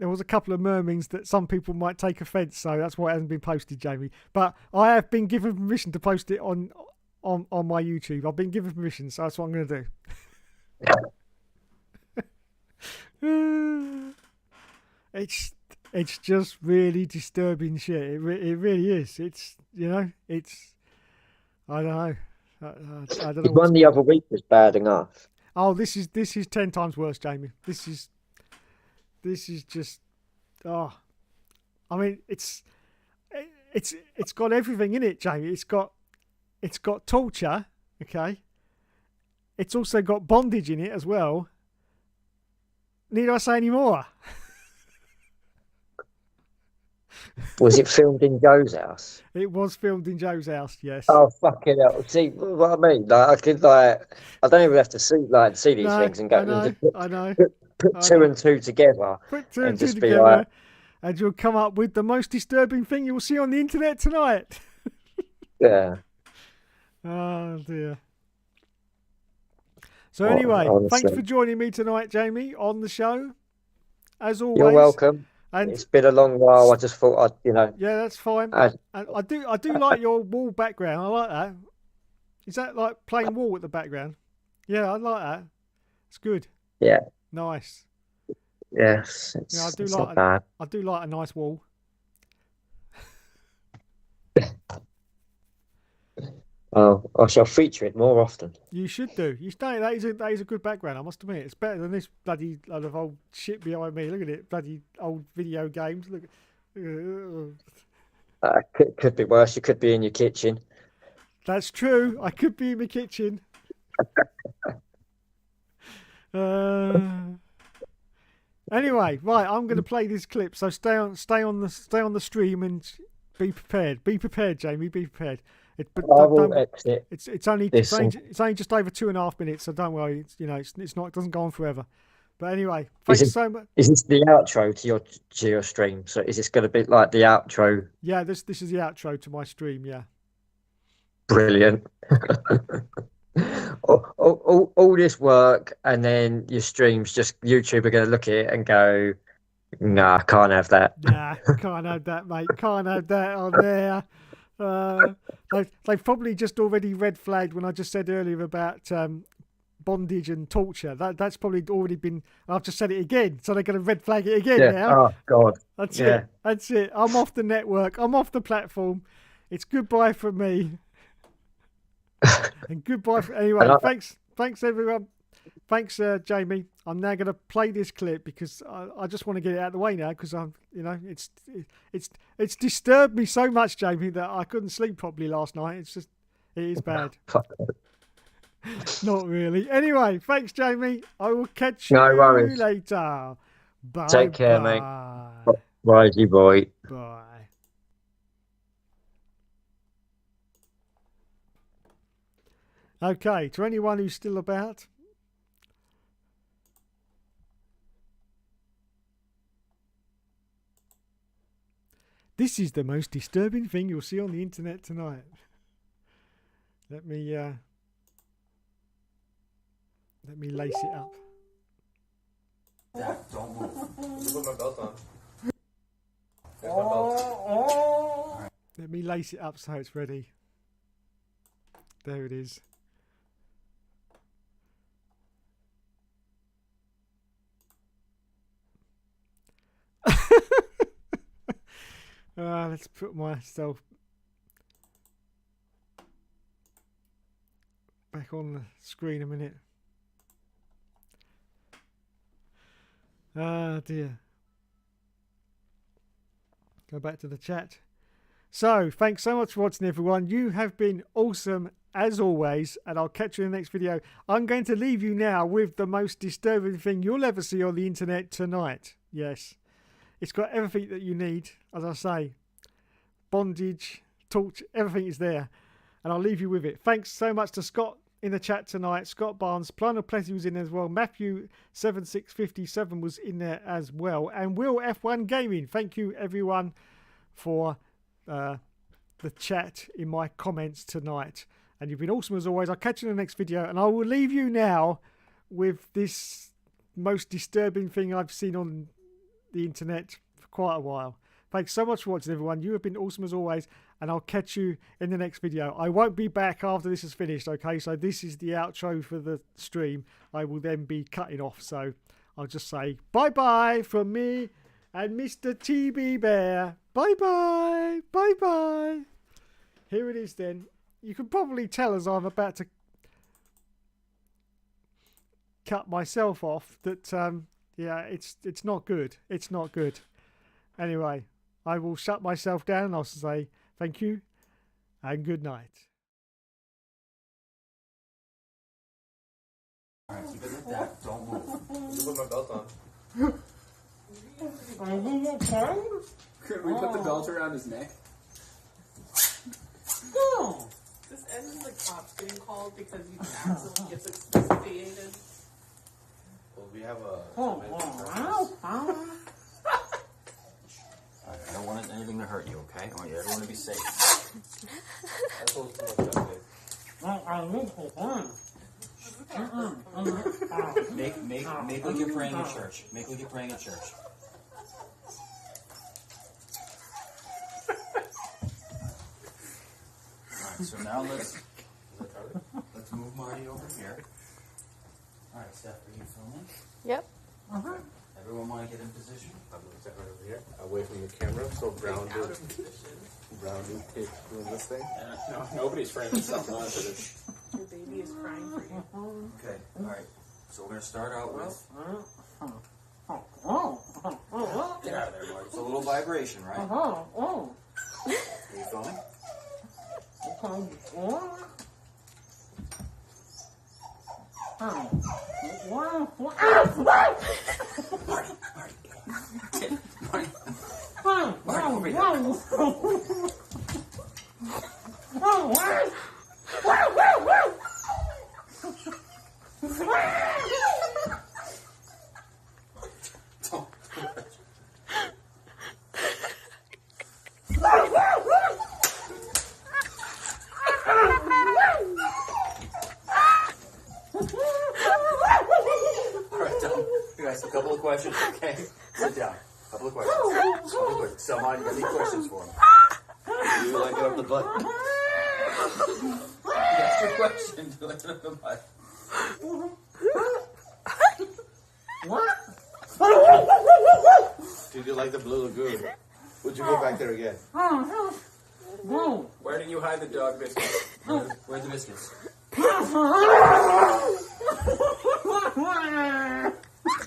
was a couple of murmurings that some people might take offence, so that's why it hasn't been posted, Jamie. But I have been given permission to post it on my YouTube. I've been given permission, so that's what I'm going to do. It's just really disturbing shit. It really is. It's I don't know. I don't know. The one the other week was bad enough. Oh, this is 10 times worse, Jamie. This is just I mean, it's got everything in it, Jamie. It's got torture, okay? It's also got bondage in it as well. Need I say any more? Was it filmed in Joe's house? It was filmed in Joe's house, yes. Oh, fucking hell. See what I mean? I don't even have to see these things and go. I know. Put two and two together. Put two and two together, and you'll come up with the most disturbing thing you'll see on the internet tonight. Yeah. Oh dear. So anyway, thanks for joining me tonight, Jamie, on the show. As always, you're welcome. And it's been a long while. I just thought Yeah, that's fine. And I do like your wall background. I like that. Is that like plain wall at the background? Yeah, I like that. It's good. Yeah. Nice. Yes. I do like a nice wall. Oh, I shall feature it more often. You should do. That is a good background, I must admit. It's better than this bloody lot of old shit behind me. Look at it, bloody old video games. Look. Could be worse. You could be in your kitchen. That's true. I could be in my kitchen. Anyway, right. I'm going to play this clip. So stay on the stream and be prepared. Be prepared, Jamie. Be prepared. I will exit. It's only just over 2.5 minutes, so don't worry. It's not. It doesn't go on forever. But anyway, thanks so much. Is this the outro to your stream? So is this going to be like the outro? Yeah, this is the outro to my stream. Yeah. Brilliant. all this work, and then your streams, just YouTube are going to look at it and go, nah, can't have that. Nah, can't have that, mate. Can't have that on there. Uh, they've probably just already red flagged when I just said earlier about bondage and torture. That's probably already been. I've just said it again, so they're going to red flag it again Yeah. now. Oh, God. That's Yeah. it. That's it. I'm off the network. I'm off the platform. It's goodbye from me. And goodbye. Anyway, thanks everyone. Thanks, Jamie. I'm now going to play this clip because I just want to get it out of the way now because it's disturbed me so much, Jamie, that I couldn't sleep properly last night. It is bad. Not really. Anyway, thanks, Jamie. I will catch you No worries. later. Bye. Take care, mate. Bye. Risey boy. Bye. Okay, to anyone who's still about. This is the most disturbing thing you'll see on the internet tonight. Let me lace it up. Dad, don't move. Put my belt on. Let me lace it up so it's ready. There it is. Let's put myself back on the screen a minute. Ah, dear. Go back to the chat. So, thanks so much for watching, everyone. You have been awesome as always, and I'll catch you in the next video. I'm going to leave you now with the most disturbing thing you'll ever see on the internet tonight. Yes. It's got everything that you need, as I say. Bondage, torture, everything is there. And I'll leave you with it. Thanks so much to Scott in the chat tonight. Scott Barnes, Plan of Plenty was in as well. Matthew7657 was in there as well. And Will F1 Gaming. Thank you, everyone, for the chat in my comments tonight. And you've been awesome as always. I'll catch you in the next video. And I will leave you now with this most disturbing thing I've seen on the internet for quite a while. Thanks so much for watching, everyone. You have been awesome as always, and I'll catch you in the next video. I won't be back after this is finished, okay? So this is the outro for the stream. I will then be cutting off, so I'll just say bye-bye from me and Mr. TB Bear. Bye-bye. Bye-bye. Here it is then. You can probably tell as I'm about to cut myself off that yeah, it's not good. It's not good. Anyway, I will shut myself down and I'll say thank you and good night. Alright, keep it like that. Don't move. Put my belt on. Could we put the belt around his neck? No. This ends in the cops getting called because he accidentally gets asphyxiated. Well, we have a... I don't want anything to hurt you, okay? I want everyone to be safe. That's supposed to look that way. Make like you're praying at church. Make like you're praying at church. Alright, so now let's move Marty over here. Alright, Steph, are you filming? Yep. Okay. Everyone want to get in position? I'm going to step right over here, away from the camera, so Brown do take doing this thing. No, nobody's framing stuff on footage. Your baby is crying for you. Okay, alright. So we're going to start out with... Get out of there, Marty. It's a little vibration, right? Are you filming? questions, okay? Sit down. Couple of questions. Selma, you got any questions for him? Do you like it up the butt? That's your question. Do you like it up the butt? What? Did you like the Blue Lagoon? Would you go back there again? Where do you hide the dog biscuits? Where's the biscuits?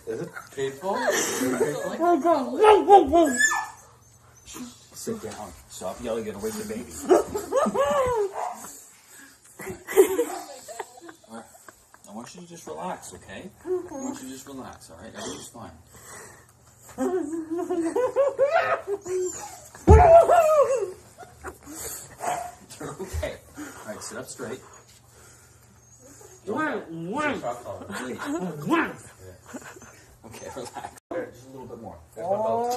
Is it? Painful? Sit down. Stop yelling. You're gonna wake the baby. Alright. I want you to just relax, okay? I want you to just relax, alright? Everything's fine. You're okay. Alright, sit up straight. Please. Okay, relax. Just a little bit more. There's my belt.